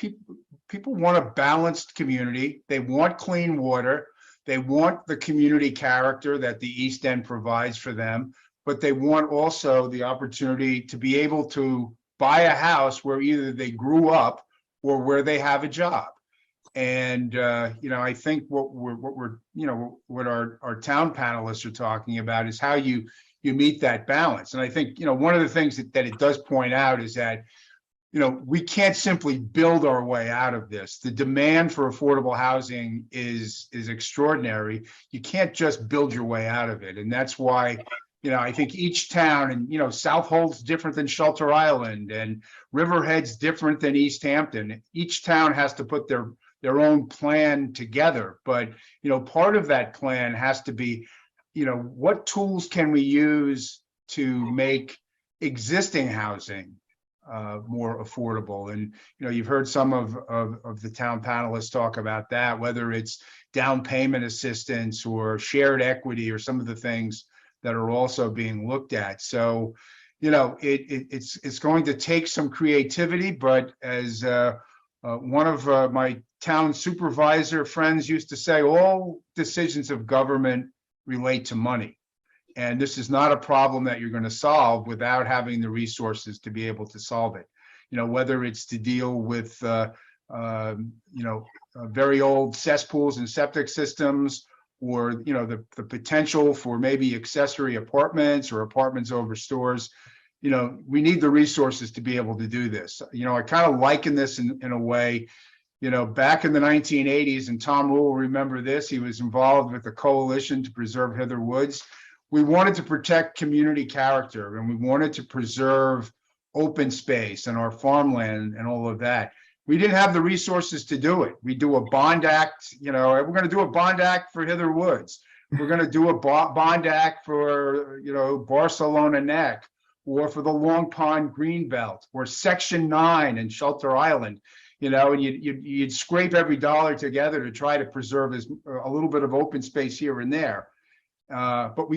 people want a balanced community. They want clean water. They want the community character that the East End provides for them, but they want also the opportunity to be able to buy a house where either they grew up or where they have a job. And you know, I think what our town panelists are talking about is how you meet that balance. And I think, you know, one of the things that it does point out is that, you know, we can't simply build our way out of this. The demand for affordable housing is extraordinary. You can't just build your way out of it. And that's why, you know, I think each town, and, you know, Southold's different than Shelter Island, and Riverhead's different than East Hampton. Each town has to put their own plan together. But, you know, part of that plan has to be, you know, what tools can we use to make existing housing more affordable? And, you know, you've heard some of the town panelists talk about that, whether it's down payment assistance or shared equity or some of the things that are also being looked at. So, you know, it's going to take some creativity, but as one of my town supervisor friends used to say, all decisions of government relate to money. And this is not a problem that you're going to solve without having the resources to be able to solve it. You know, whether it's to deal with, you know, very old cesspools and septic systems, or, you know, the potential for maybe accessory apartments or apartments over stores. You know, we need the resources to be able to do this. You know, I kind of liken this in a way, you know, back in the 1980s, and Tom Rule will remember this, he was involved with the Coalition to Preserve Hither Woods. We wanted to protect community character, and we wanted to preserve open space and our farmland and all of that. We didn't have the resources to do it. We do a bond act, you know, we're going to do a bond act for Hither Woods. We're going to do a bond act for, you know, Barcelona Neck, or for the Long Pond Greenbelt, or Section 9 in Shelter Island. You know, and you'd scrape every dollar together to try to preserve a little bit of open space here and there. But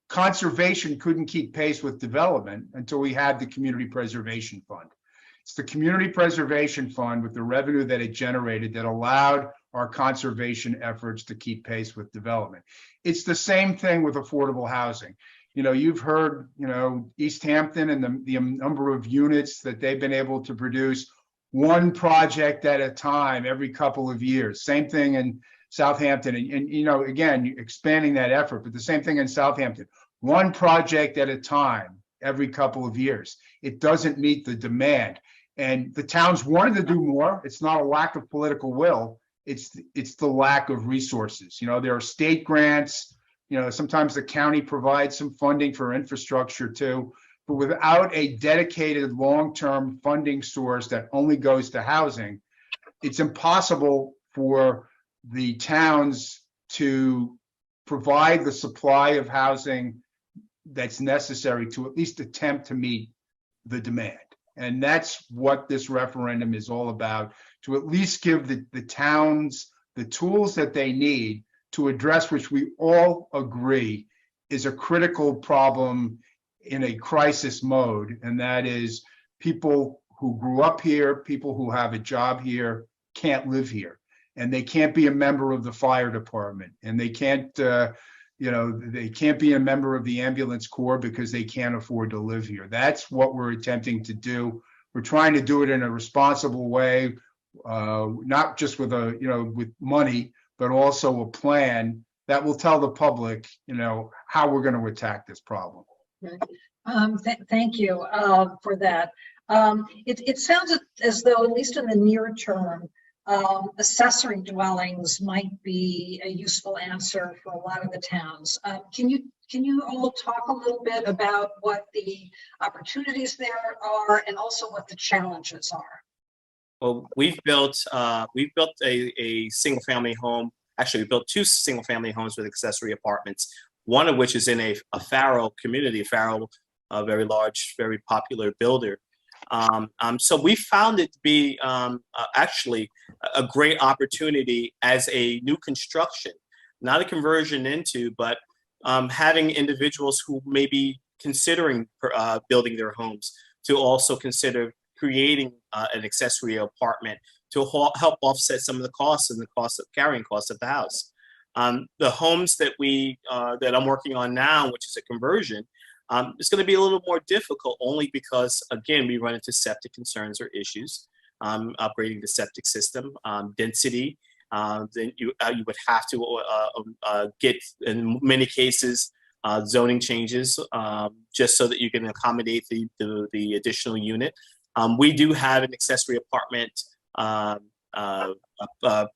conservation couldn't keep pace with development until we had the Community Preservation Fund. It's the Community Preservation Fund, with the revenue that it generated, that allowed our conservation efforts to keep pace with development. It's the same thing with affordable housing. You know, you've heard, you know, East Hampton and the number of units that they've been able to produce, one project at a time every couple of years. Same thing in Southampton, and you know, again, expanding that effort, but the same thing in Southampton. one project at a time every couple of years. It doesn't meet the demand. And the towns wanted to do more. It's not a lack of political will. It's the lack of resources. You know, there are state grants, you know, sometimes the county provides some funding for infrastructure too, but without a dedicated long-term funding source that only goes to housing, it's impossible for the towns to provide the supply of housing that's necessary to at least attempt to meet the demand. And that's what this referendum is all about, to at least give the towns the tools that they need to address, which we all agree is a critical problem in a crisis mode. And that is people who grew up here, people who have a job here, can't live here. And they can't be a member of the fire department. And they can't, they can't be a member of the ambulance corps because they can't afford to live here. That's what we're attempting to do. We're trying to do it in a responsible way, not just with with money, but also a plan that will tell the public, how we're going to attack this problem. Thank you for that. It sounds as though, at least in the near term, accessory dwellings might be a useful answer for a lot of the towns. Can you all talk a little bit about what the opportunities there are and also what the challenges are? Well, we've built a single family home. Actually, we built 2 single family homes with accessory apartments, one of which is in a Faro community. Faro, a very large, very popular builder. So we found it to be actually a great opportunity as a new construction, not a conversion into, but having individuals who may be considering building their homes to also consider creating an accessory apartment to help offset some of the costs and the carrying costs of the house. The homes that that I'm working on now, which is a conversion, it's going to be a little more difficult only because, again, we run into septic concerns or issues, upgrading the septic system, density. Then you would have to get, in many cases, zoning changes just so that you can accommodate the additional unit. We do have an accessory apartment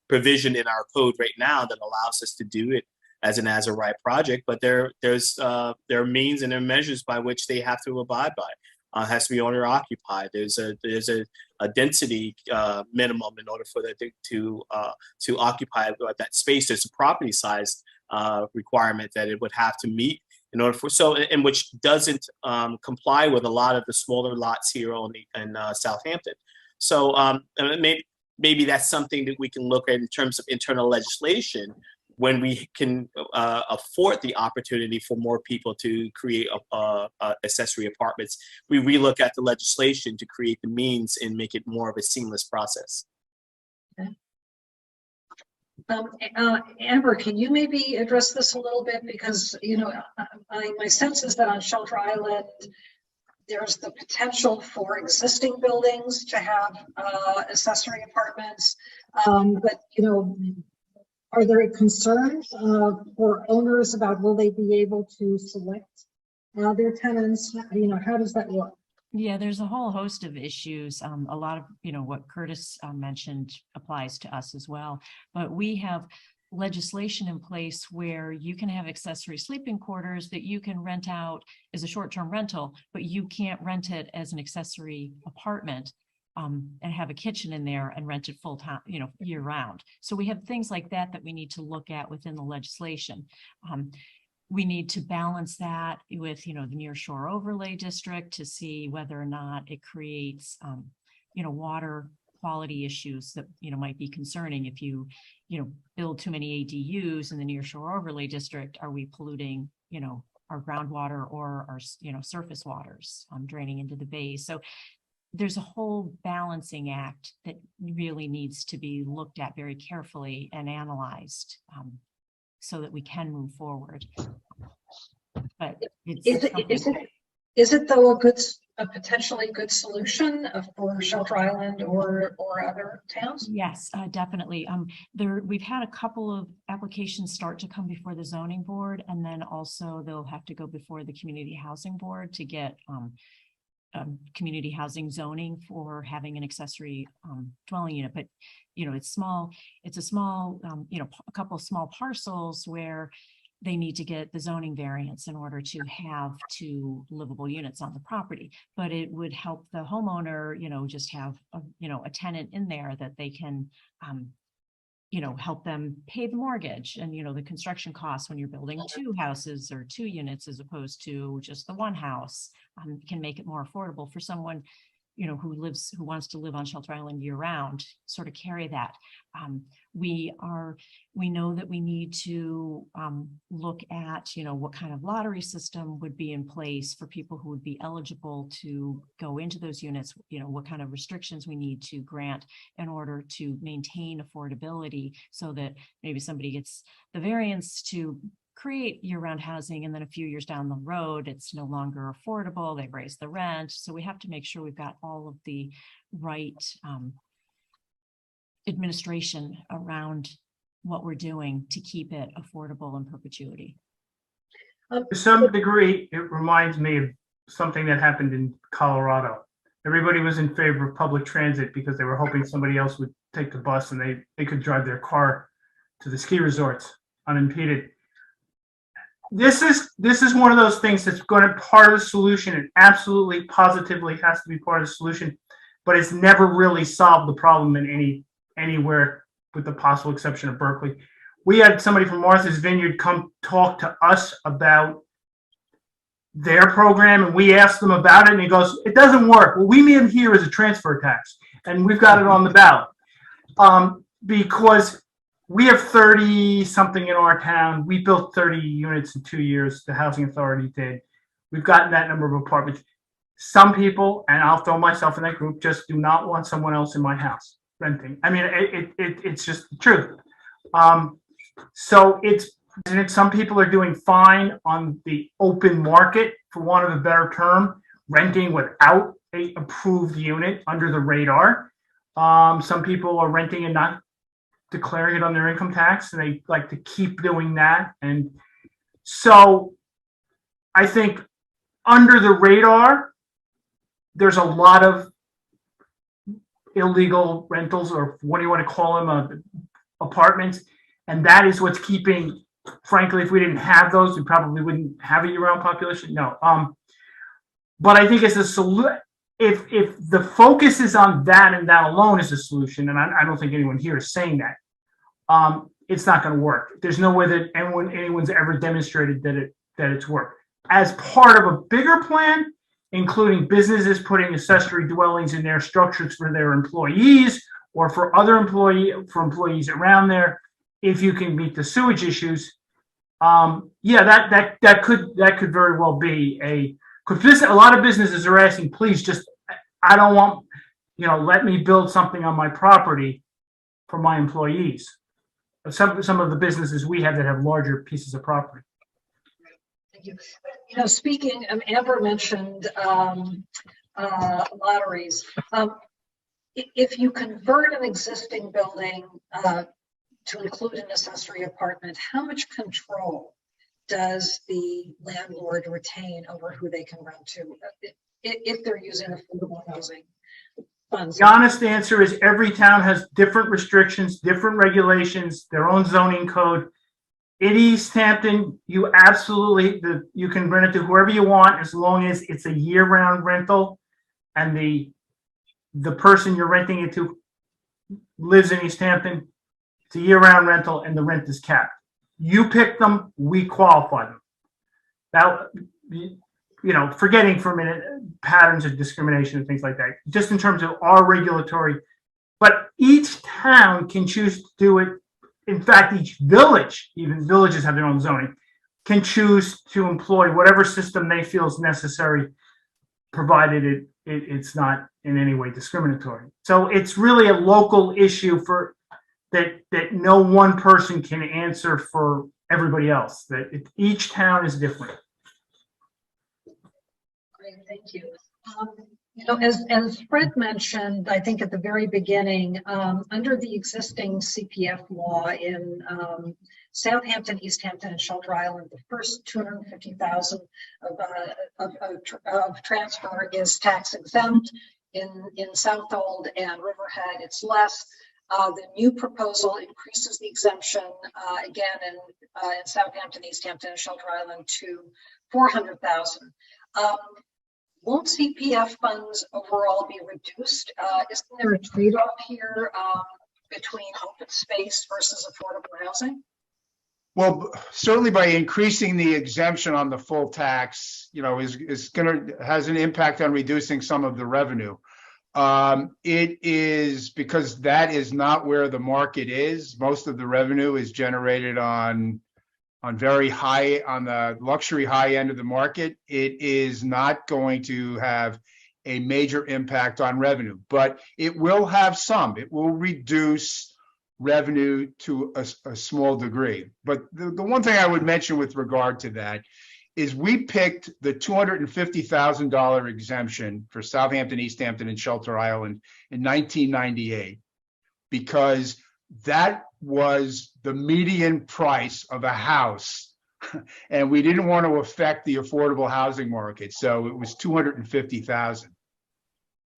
provision in our code right now that allows us to do it as a right project, but there are means and there are measures by which they have to abide by. It has to be owner occupied. There's a density minimum in order for that to occupy that space. There's a property size requirement that it would have to meet in order for and which doesn't comply with a lot of the smaller lots here in Southampton. So maybe that's something that we can look at in terms of internal legislation, when we can afford the opportunity for more people to create accessory apartments. We relook at the legislation to create the means and make it more of a seamless process. Okay. Amber, can you maybe address this a little bit? Because, my sense is that on Shelter Island, there's the potential for existing buildings to have accessory apartments, but, are there concerns for owners about will they be able to select their tenants? How does that work? Yeah, there's a whole host of issues. A lot of, what Curtis mentioned applies to us as well. But we have legislation in place where you can have accessory sleeping quarters that you can rent out as a short-term rental, but you can't rent it as an accessory apartment. And have a kitchen in there and rent it full time, year round. So we have things like that we need to look at within the legislation. We need to balance that with, the near shore overlay district to see whether or not it creates, water quality issues that, might be concerning. If you, build too many ADUs in the near shore overlay district, are we polluting, our groundwater or our, surface waters draining into the bay? So there's a whole balancing act that really needs to be looked at very carefully and analyzed so that we can move forward. But is it though a good a potentially good solution for Shelter Island or other towns? Yes, definitely. We've had a couple of applications start to come before the zoning board, and then also they'll have to go before the community housing board to get community housing zoning for having an accessory dwelling unit. But, it's small, it's a small, a couple of small parcels where they need to get the zoning variance in order to have two livable units on the property. But it would help the homeowner, just have a tenant in there that they can help them pay the mortgage and, the construction costs when you're building two houses or two units as opposed to just the one house, can make it more affordable for someone, who wants to live on Shelter Island year round, sort of carry that. We know that we need to look at, what kind of lottery system would be in place for people who would be eligible to go into those units, what kind of restrictions we need to grant in order to maintain affordability so that maybe somebody gets the variance to create year-round housing, and then a few years down the road, it's no longer affordable. They've raised the rent. So we have to make sure we've got all of the right administration around what we're doing to keep it affordable in perpetuity. To some degree, it reminds me of something that happened in Colorado. Everybody was in favor of public transit because they were hoping somebody else would take the bus and they could drive their car to the ski resorts unimpeded. This is one of those things that's going to be part of the solution. It absolutely, positively has to be part of the solution, but it's never really solved the problem in anywhere with the possible exception of Berkeley. We had somebody from Martha's Vineyard come talk to us about their program, and we asked them about it, and he goes, "It doesn't work. What we need here is a transfer tax, and we've got it on the ballot because we have 30 something in our town. We built 30 units in 2 years. The housing authority did. We've gotten that number of apartments. Some people, and I'll throw myself in that group, just do not want someone else in my house renting. I mean, it's just the truth. So some people are doing fine on the open market, for want of a better term, renting without a approved unit under the radar. Some people are renting and not declaring it on their income tax, and they like to keep doing that. And so I think under the radar, there's a lot of illegal rentals, or what do you want to call them, apartments. And that is what's keeping, frankly, if we didn't have those, we probably wouldn't have a year-round population. No. But I think it's a solution. If the focus is on that and that alone is a solution, and I don't think anyone here is saying that, it's not going to work. There's no way that anyone's ever demonstrated that it's worked. As part of a bigger plan, including businesses putting accessory dwellings in their structures for their employees or for other employees around there, if you can meet the sewage issues, that could very well be because a lot of businesses are asking, please, just, I don't want, let me build something on my property for my employees. Some of the businesses we have that have larger pieces of property. Thank you. Speaking, Amber mentioned lotteries. If you convert an existing building to include an accessory apartment, how much control does the landlord retain over who they can rent to if they're using affordable housing funds? The honest answer is every town has different restrictions, different regulations, their own zoning code. In East Hampton, you can rent it to whoever you want as long as it's a year-round rental and the person you're renting it to lives in East Hampton. It's a year-round rental and the rent is capped. You pick them, we qualify them. Now, forgetting for a minute patterns of discrimination and things like that, just in terms of our regulatory, but each town can choose to do it. In fact, each village, even villages have their own zoning, can choose to employ whatever system they feel is necessary, provided it's not in any way discriminatory. So it's really a local issue that no one person can answer for everybody else. Each town is different. Great, thank you. As Fred mentioned, I think at the very beginning, under the existing CPF law in Southampton, East Hampton, and Shelter Island, the first 250,000 of transfer is tax exempt. In Southold and Riverhead, it's less. The new proposal increases the exemption again in Southampton, East Hampton, and Shelter Island to 400,000. Won't CPF funds overall be reduced? Isn't there a trade-off here between open space versus affordable housing? Well, certainly by increasing the exemption on the full tax, has an impact on reducing some of the revenue. It is because that is not where the market is. Most of the revenue is generated on the luxury high end of the market. It is not going to have a major impact on revenue, but it will have some. It will reduce revenue to a small degree. But the one thing I would mention with regard to that is we picked the $250,000 exemption for Southampton, East Hampton, and Shelter Island in 1998 because that was the median price of a house, and we didn't want to affect the affordable housing market, so it was $250,000.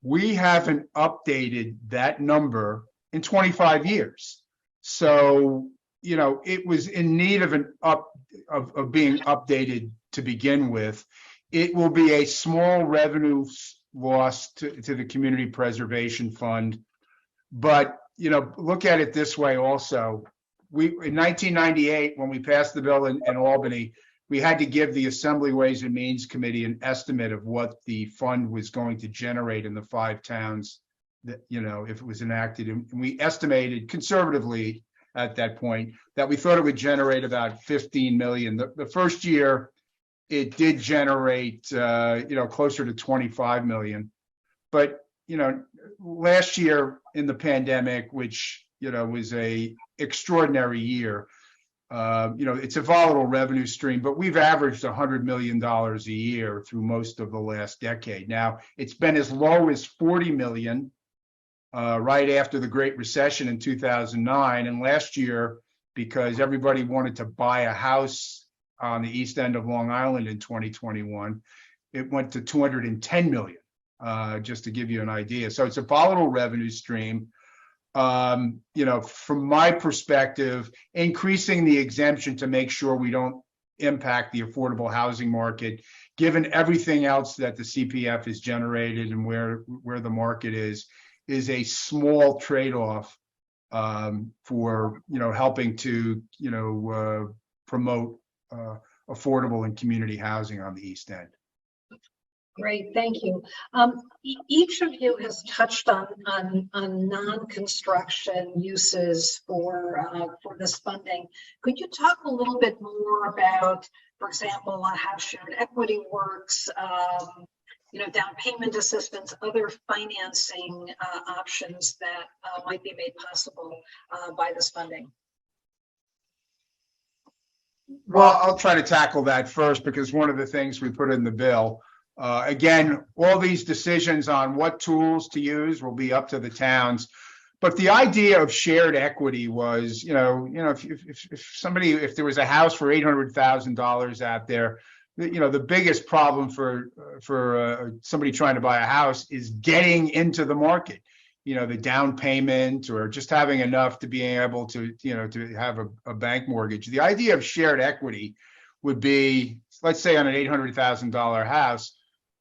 We haven't updated that number in 25 years, so it was in need of of being updated to begin with. It will be a small revenue loss to the Community Preservation Fund, but look at it this way also. In 1998, when we passed the bill in Albany, we had to give the Assembly Ways and Means Committee an estimate of what the fund was going to generate in the 5 towns that, if it was enacted. And we estimated conservatively at that point that we thought it would generate about 15 million. The first year, it did generate, closer to 25 million. But, last year in the pandemic, which, was a extraordinary year, it's a volatile revenue stream, but we've averaged $100 million a year through most of the last decade. Now, it's been as low as 40 million right after the Great Recession in 2009. And last year, because everybody wanted to buy a house on the east end of Long Island in 2021, it went to 210 million. Just to give you an idea. So it's a volatile revenue stream. From my perspective, increasing the exemption to make sure we don't impact the affordable housing market, given everything else that the CPF has generated and where the market is a small trade-off for, helping to, promote affordable and community housing on the East End. Great, thank you. Each of you has touched on non-construction uses for this funding. Could you talk a little bit more about, for example, how shared equity works, down payment assistance, other financing options that might be made possible by this funding? Well, I'll try to tackle that first because one of the things we put in the bill. Again, all these decisions on what tools to use will be up to the towns. But the idea of shared equity was, if there was a house for $800,000 out there, the biggest problem for somebody trying to buy a house is getting into the market. The down payment or just having enough to be able to, to have a bank mortgage. The idea of shared equity would be, let's say on an $800,000 house,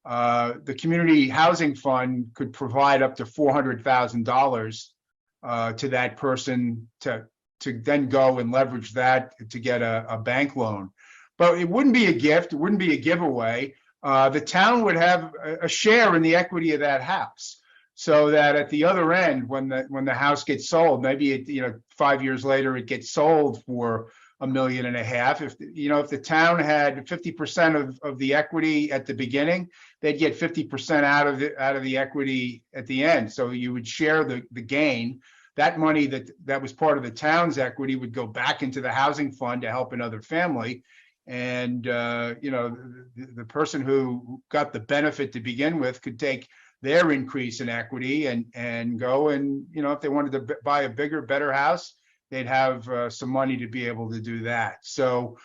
the Community Housing Fund could provide up to $400,000 to that person to then go and leverage that to get a bank loan. But it wouldn't be a gift. It wouldn't be a giveaway. The town would have a share in the equity of that house. So that at the other end, when the house gets sold, maybe 5 years later it gets sold for $1.5 million. If the town had 50% of the equity at the beginning, they'd get 50% out of the equity at the end. So you would share the gain. That money that was part of the town's equity would go back into the housing fund to help another family. And, the person who got the benefit to begin with could take their increase in equity and go and, if they wanted to buy a bigger, better house, they'd have some money to be able to do that. So,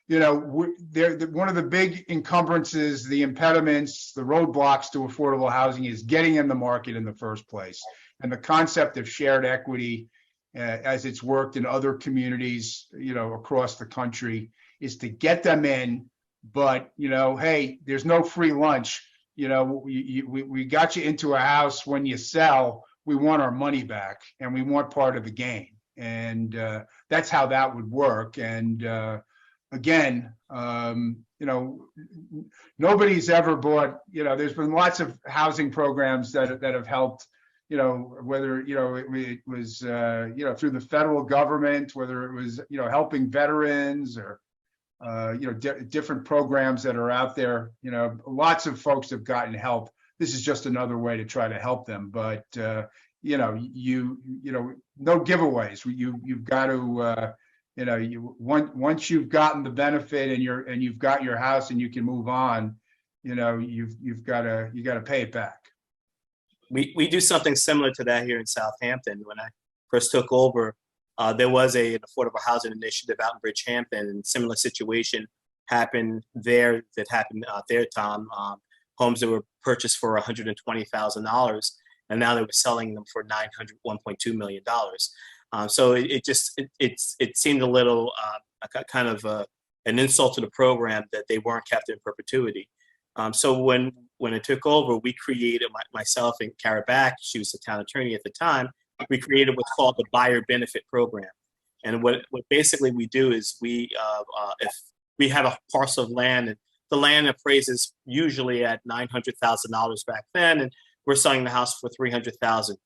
one of the big encumbrances, the impediments, the roadblocks to affordable housing is getting in the market in the first place. And the concept of shared equity, as it's worked in other communities, across the country, is to get them in. But, hey, there's no free lunch. We got you into a house. When you sell, we want our money back and we want part of the gain. And that's how that would work. And again, nobody's ever bought, there's been lots of housing programs that have helped, whether, it was, through the federal government, whether it was, helping veterans or, different programs that are out there. Lots of folks have gotten help. This is just another way to try to help them. But, no giveaways. You've got to, once you've gotten the benefit and you've got your house and you can move on, you got to pay it back. We do something similar to that here in Southampton. When I first took over, there was an affordable housing initiative out in Bridgehampton, and similar situation happened there. That happened out there, Tom. Homes that were purchased for $120,000, and now they were selling them for $1.2 million. So it seemed a little kind of an insult to the program that they weren't kept in perpetuity. So when I took over, we created, myself and Kara Back, she was the town attorney at the time, we created what's called the buyer benefit program. And what basically we do is if we have a parcel of land, and the land appraises usually at $900,000 back then, and we're selling the house for $300,000.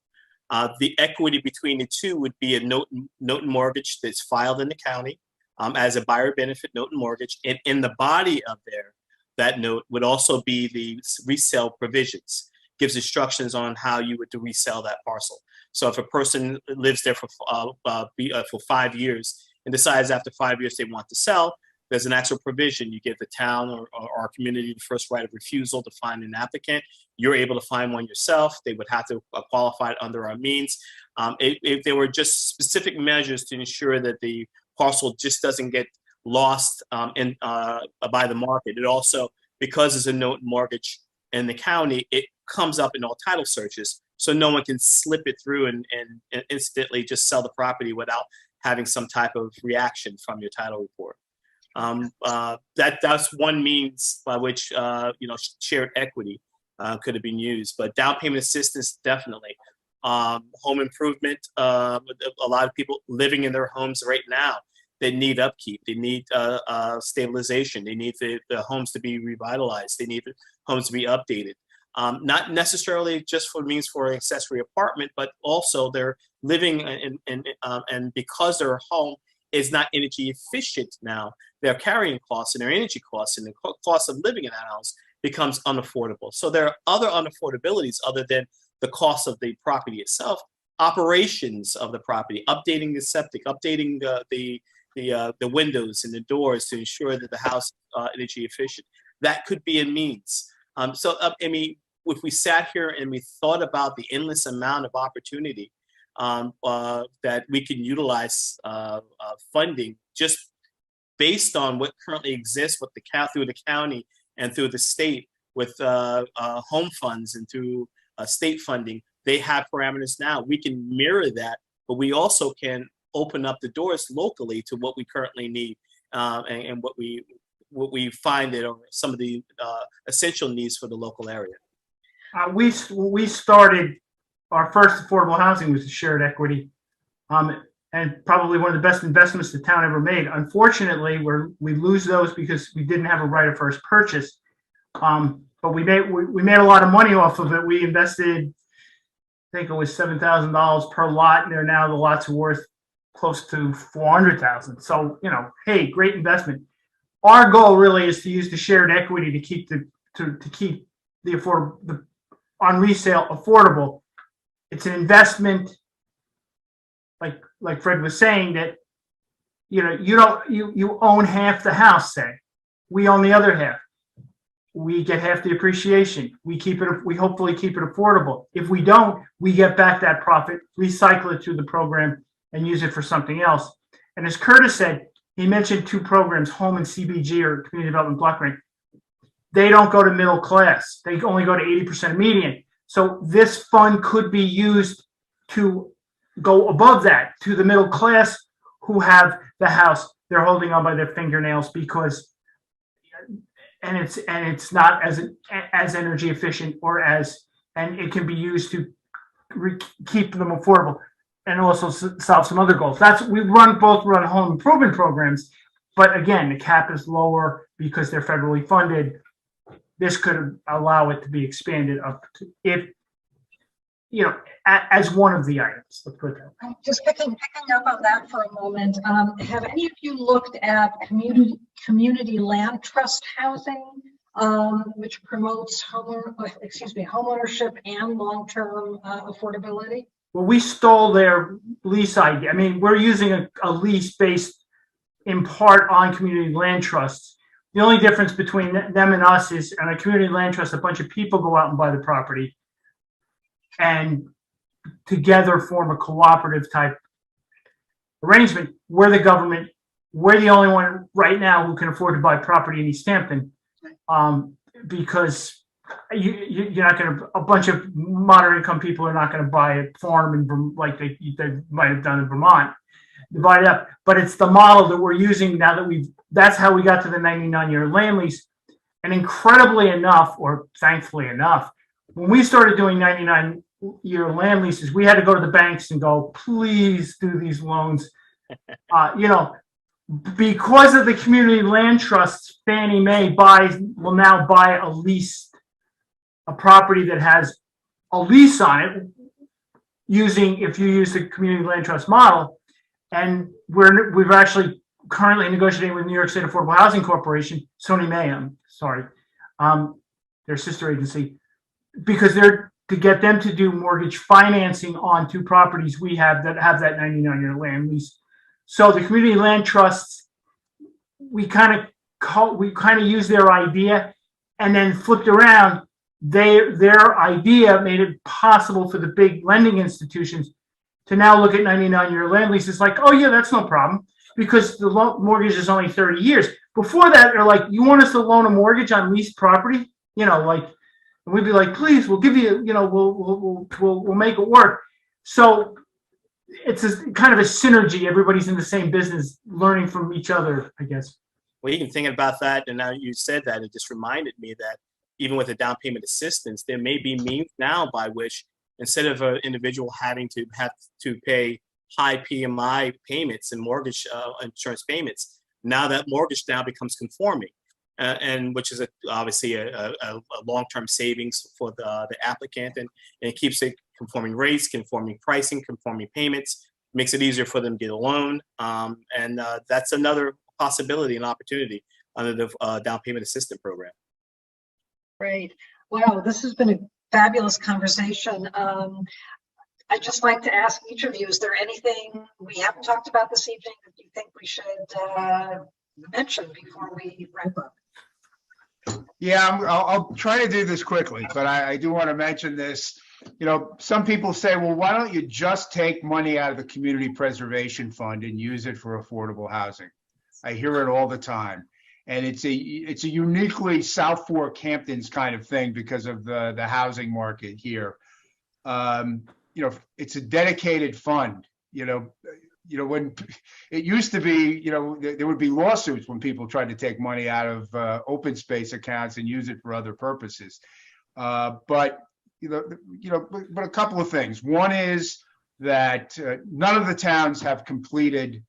The equity between the two would be a note and mortgage that's filed in the county as a buyer benefit note and mortgage. And in the body of that note would also be the resale provisions, gives instructions on how you would to resell that parcel. So if a person lives there for 5 years and decides after 5 years they want to sell, there's an actual provision. You give the town or our community the first right of refusal to find an applicant. You're able to find one yourself. They would have to qualify it under our means. If there were just specific measures to ensure that the parcel just doesn't get lost by the market. It also, because it's a note and mortgage in the county, it comes up in all title searches. So no one can slip it through and instantly just sell the property without having some type of reaction from your title report. That's one means by which shared equity could have been used, but down payment assistance definitely. Home improvement. A lot of people living in their homes right now, they need upkeep. They need stabilization. They need the homes to be revitalized. They need the homes to be updated. Not necessarily just for means for an accessory apartment, but also they're living and because their home is not energy efficient now, their carrying costs and their energy costs and the cost of living in that house becomes unaffordable. So there are other unaffordabilities other than the cost of the property itself, operations of the property, updating the septic, updating the windows and the doors to ensure that the house is energy efficient. That could be a means. If we sat here and we thought about the endless amount of opportunity that we can utilize funding just based on what currently exists with through the county and through the state with home funds and through state funding, they have parameters now. We can mirror that, but we also can open up the doors locally to what we currently need and what we find that are some of the essential needs for the local area. We started, our first affordable housing was shared equity, and probably one of the best investments the town ever made. Unfortunately, we lose those because we didn't have a right of first purchase. But we made a lot of money off of it. We invested, I think it was $7,000 per lot, and the lots are worth close to $400,000. So hey, great investment. Our goal really is to use the shared equity to keep the on resale affordable. It's an investment, like Fred was saying, that you own half the house, say, We own the other half. We get half the appreciation. We hopefully keep it affordable. If we don't, we get back that profit, recycle it through the program, and use it for something else. And as Curtis said, he mentioned two programs, home and CBG, or Community Development Block Grant. They don't go to middle class. They only go to 80% of median. So this fund could be used to go above that to the middle class who have the house they're holding on by their fingernails because, and it's not as energy efficient and it can be used to keep them affordable and also solve some other goals. We both run home improvement programs, but again, the cap is lower because they're federally funded. This could allow it to be expanded up to, if, as one of the items. Let's put it that way. Just picking up on that for a moment, have any of you looked at community land trust housing, which promotes homeownership and long-term affordability? Well, we stole their lease idea. I mean, we're using a lease based in part on community land trusts. The only difference between them and us is on a community land trust, a bunch of people go out and buy the property and together form a cooperative type arrangement. We're the government. We're the only one right now who can afford to buy property in East Hampton, because you're not going to, a bunch of moderate income people are not going to buy a farm like they might have done in Vermont, divide it up. But it's the model that we're using now that that's how we got to the 99-year land lease. And incredibly enough, or thankfully enough, when we started doing 99-year land leases, we had to go to the banks and go, please do these loans. Because of the community land trusts, Fannie Mae will now buy a property that has a lease on it, if you use the community land trust model. And we've actually currently negotiating with New York State Affordable Housing Corporation, Sony Mayhem, their sister agency, because they're to get them to do mortgage financing on two properties we have that 99-year land lease. So the community land trusts, we kind of use their idea and then flipped around. Their idea made it possible for the big lending institutions to now look at 99-year land leases like, oh yeah, that's no problem, because the mortgage is only 30 years. Before that, they're like, you want us to loan a mortgage on leased property? And we'd be like, please, we'll give you, we'll make it work. So it's kind of a synergy. Everybody's in the same business, learning from each other, I guess. Well, you can think about that, and now you said that, it just reminded me that even with the down payment assistance, there may be means now by which, instead of an individual having to pay high PMI payments and mortgage insurance payments, now that mortgage now becomes conforming, and which is obviously a long-term savings for the applicant, and it keeps it conforming rates, conforming pricing, conforming payments, makes it easier for them to get a loan, and that's another possibility and opportunity under the down payment assistance program. Great. Wow, this has been a fabulous conversation. I'd just like to ask each of you, is there anything we haven't talked about this evening that you think we should mention before we wrap up? Yeah, I'll try to do this quickly, but I do want to mention this. Some people say, well, why don't you just take money out of the Community Preservation Fund and use it for affordable housing? I hear it all the time. And it's a uniquely South Fork Hamptons kind of thing because of the housing market here. It's a dedicated fund. When it used to be, there would be lawsuits when people tried to take money out of open space accounts and use it for other purposes. But a couple of things. One is that none of the towns have completed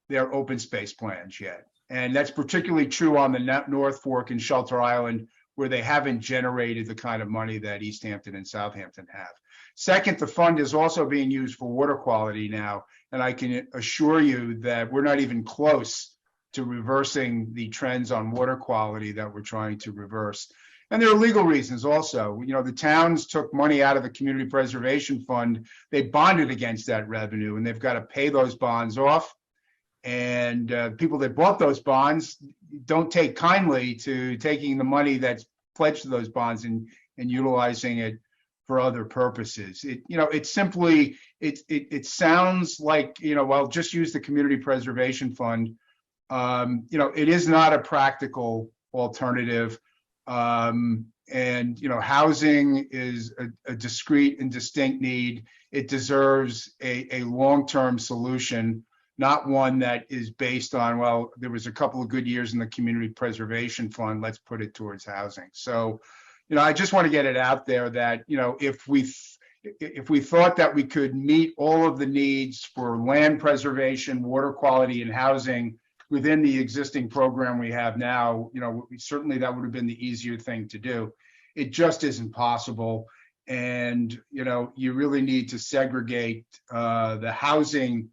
their open space plans yet. And that's particularly true on the North Fork and Shelter Island, where they haven't generated the kind of money that East Hampton and Southampton have. Second, the fund is also being used for water quality now. And I can assure you that we're not even close to reversing the trends on water quality that we're trying to reverse. And there are legal reasons also. The towns took money out of the Community Preservation Fund. They bonded against that revenue, and they've got to pay those bonds off. And people that bought those bonds don't take kindly to taking the money that's pledged to those bonds and utilizing it for other purposes. It sounds like, well, just use the Community Preservation Fund. It is not a practical alternative. Housing is a discrete and distinct need. It deserves a long-term solution, not one that is based on, well, there was a couple of good years in the Community Preservation Fund, let's put it towards housing. So, I just want to get it out there that, if we thought that we could meet all of the needs for land preservation, water quality, and housing within the existing program we have now, certainly that would have been the easier thing to do. It just isn't possible. And, you really need to segregate the housing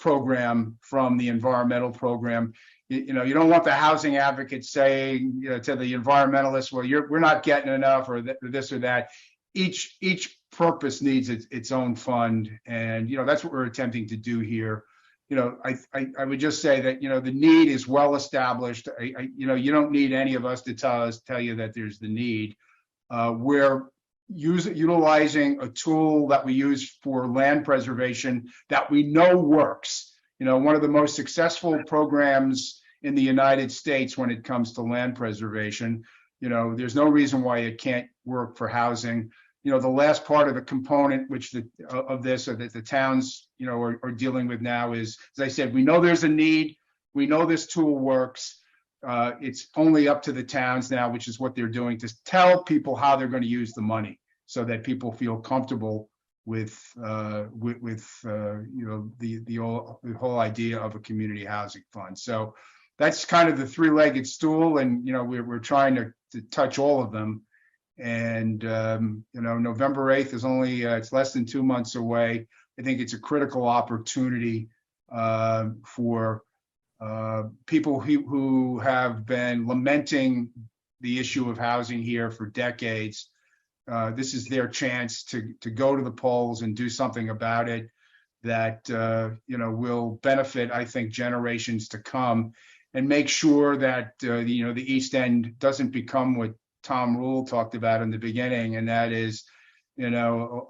program from the environmental program. You don't want the housing advocates saying, to the environmentalists, well, we're not getting enough, or this or that. Each purpose needs its own fund, and that's what we're attempting to do here. I would just say that the need is well established. You don't need any of us to tell you that there's the need. We're utilizing a tool that we use for land preservation that we know works. One of the most successful programs in the United States when it comes to land preservation. There's no reason why it can't work for housing. The last part of the component, which of this, or that the towns, are dealing with now is, as I said, we know there's a need. We know this tool works. It's only up to the towns now, which is what they're doing, to tell people how they're going to use the money, so that people feel comfortable with the whole idea of a community housing fund. So that's kind of the three-legged stool, and we're trying to touch all of them. And November 8th is only it's less than 2 months away. I think it's a critical opportunity for people who have been lamenting the issue of housing here for decades. This is their chance to go to the polls and do something about it that will benefit, I think, generations to come, and make sure that the East End doesn't become what Tom Rule talked about in the beginning, and that is, a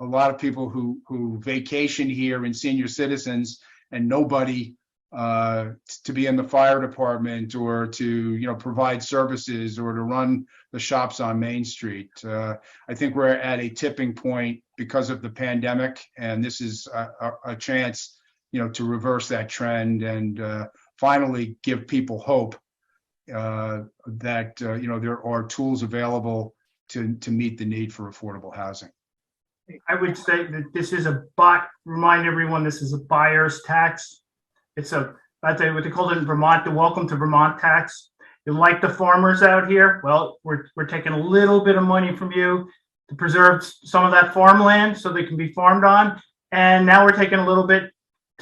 lot of people who vacation here and senior citizens, and nobody to be in the fire department, or to provide services, or to run the shops on Main Street. I think we're at a tipping point because of the pandemic, and this is a chance to reverse that trend and finally give people hope that there are tools available to meet the need for affordable housing. I would say that this is remind everyone, this is a buyer's tax. It's what they call it in Vermont, the welcome to Vermont tax. You like the farmers out here? Well, we're taking a little bit of money from you to preserve some of that farmland so they can be farmed on. And now we're taking a little bit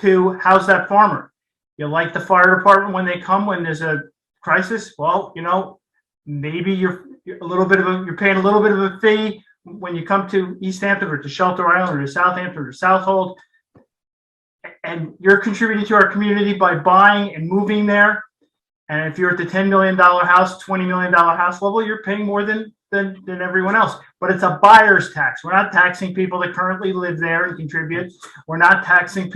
to house that farmer. You like the fire department when they come when there's a crisis? Well, maybe you're paying a little bit of a fee when you come to East Hampton, or to Shelter Island, or to Southampton, or Southold, and you're contributing to our community by buying and moving there. And if you're at the $10 million house, $20 million house level, you're paying more than everyone else. But it's a buyer's tax. We're not taxing people that currently live there and contribute. We're not taxing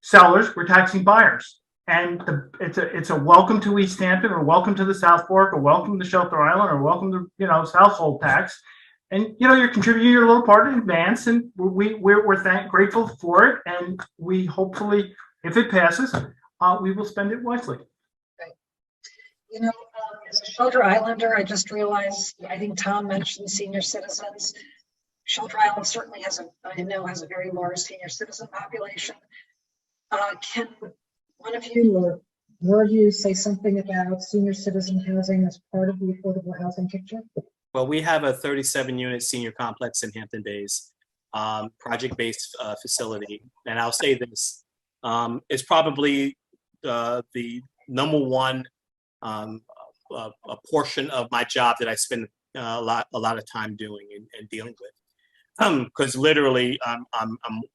sellers. We're taxing buyers. And it's a welcome to East Hampton, or welcome to the South Fork, or welcome to Shelter Island, or welcome to Southold tax. And you're contributing your little part in advance, and we're grateful for it. And we hopefully, if it passes, we will spend it wisely. Right. As a Shelter Islander, I just realized, I think Tom mentioned senior citizens. Shelter Island certainly has a very large senior citizen population. Can one of you or more of you say something about senior citizen housing as part of the affordable housing picture? Well, we have a 37-unit senior complex in Hampton Bays, project-based facility. And I'll say this, it's probably the number one a portion of my job that I spend a lot of time doing and dealing with. Because literally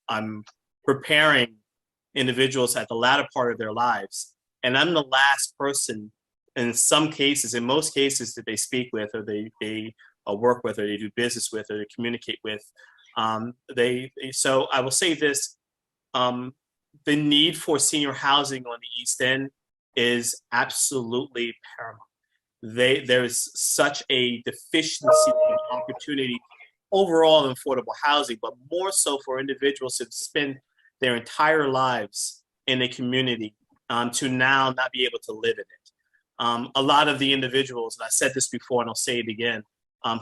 I'm preparing individuals at the latter part of their lives. And I'm the last person in some cases, in most cases, that they speak with, or they work with, or they do business with, or they communicate with. So I will say this, the need for senior housing on the East End is absolutely paramount. There's such a deficiency of opportunity overall in affordable housing, but more so for individuals who spend their entire lives in a community to now not be able to live in it. A lot of the individuals, and I said this before and I'll say it again,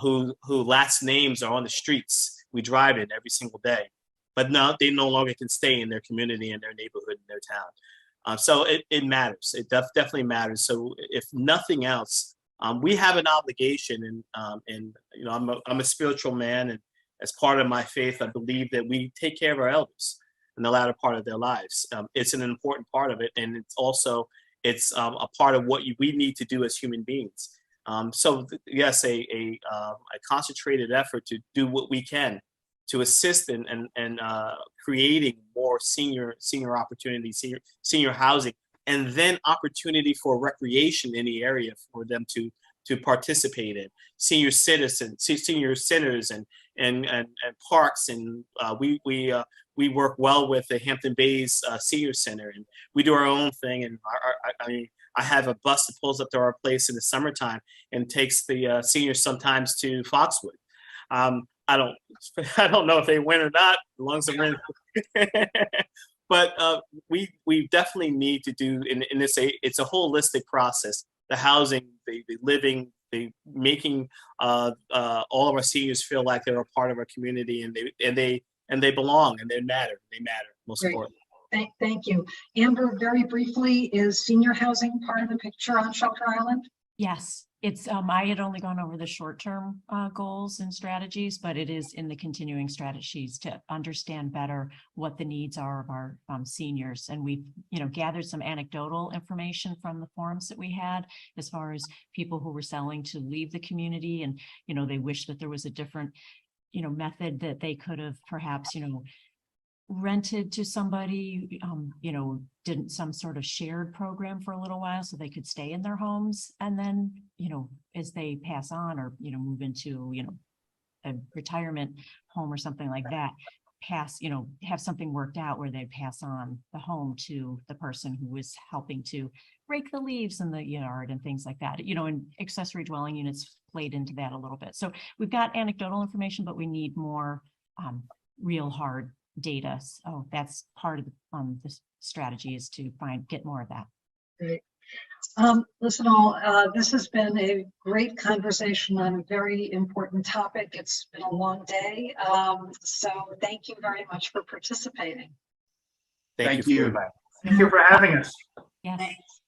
who last names are on the streets we drive in every single day, but now they no longer can stay in their community, in their neighborhood, in their town. So it matters. It definitely matters. So if nothing else, we have an obligation, and you know, I'm a spiritual man, and as part of my faith, I believe that we take care of our elders in the latter part of their lives. It's an important part of it, and it's also a part of what we need to do as human beings. So yes, a concentrated effort to do what we can to assist in creating more senior opportunities, senior housing, and then opportunity for recreation in the area for them to participate in. Senior centers and parks, and we work well with the Hampton Bays Senior Center, and we do our own thing. And I mean, I have a bus that pulls up to our place in the summertime and takes the seniors sometimes to Foxwood. I don't know if they win or not, as long as they win. But we definitely need to do, and it's a holistic process. The housing, the living, the making all of our seniors feel like they're a part of our community, and they belong, and they matter. They matter, most importantly. Thank you. Amber, very briefly, is senior housing part of the picture on Shelter Island? Yes, it's, I had only gone over the short-term goals and strategies, but it is in the continuing strategies to understand better what the needs are of our seniors. And we've, gathered some anecdotal information from the forums that we had, as far as people who were selling to leave the community, and, they wish that there was a different, method that they could have perhaps, rented to somebody, did some sort of shared program for a little while so they could stay in their homes. And then, as they pass on, or, move into, a retirement home or something like that, have something worked out where they pass on the home to the person who was helping to rake the leaves in the yard and things like that, and accessory dwelling units played into that a little bit. So we've got anecdotal information, but we need more real hard data. So that's part of the strategy, is to get more of that. Great. Listen all, this has been a great conversation on a very important topic. It's been a long day. So thank you very much for participating. Thank you. Thank you for having us. Yes. Thanks.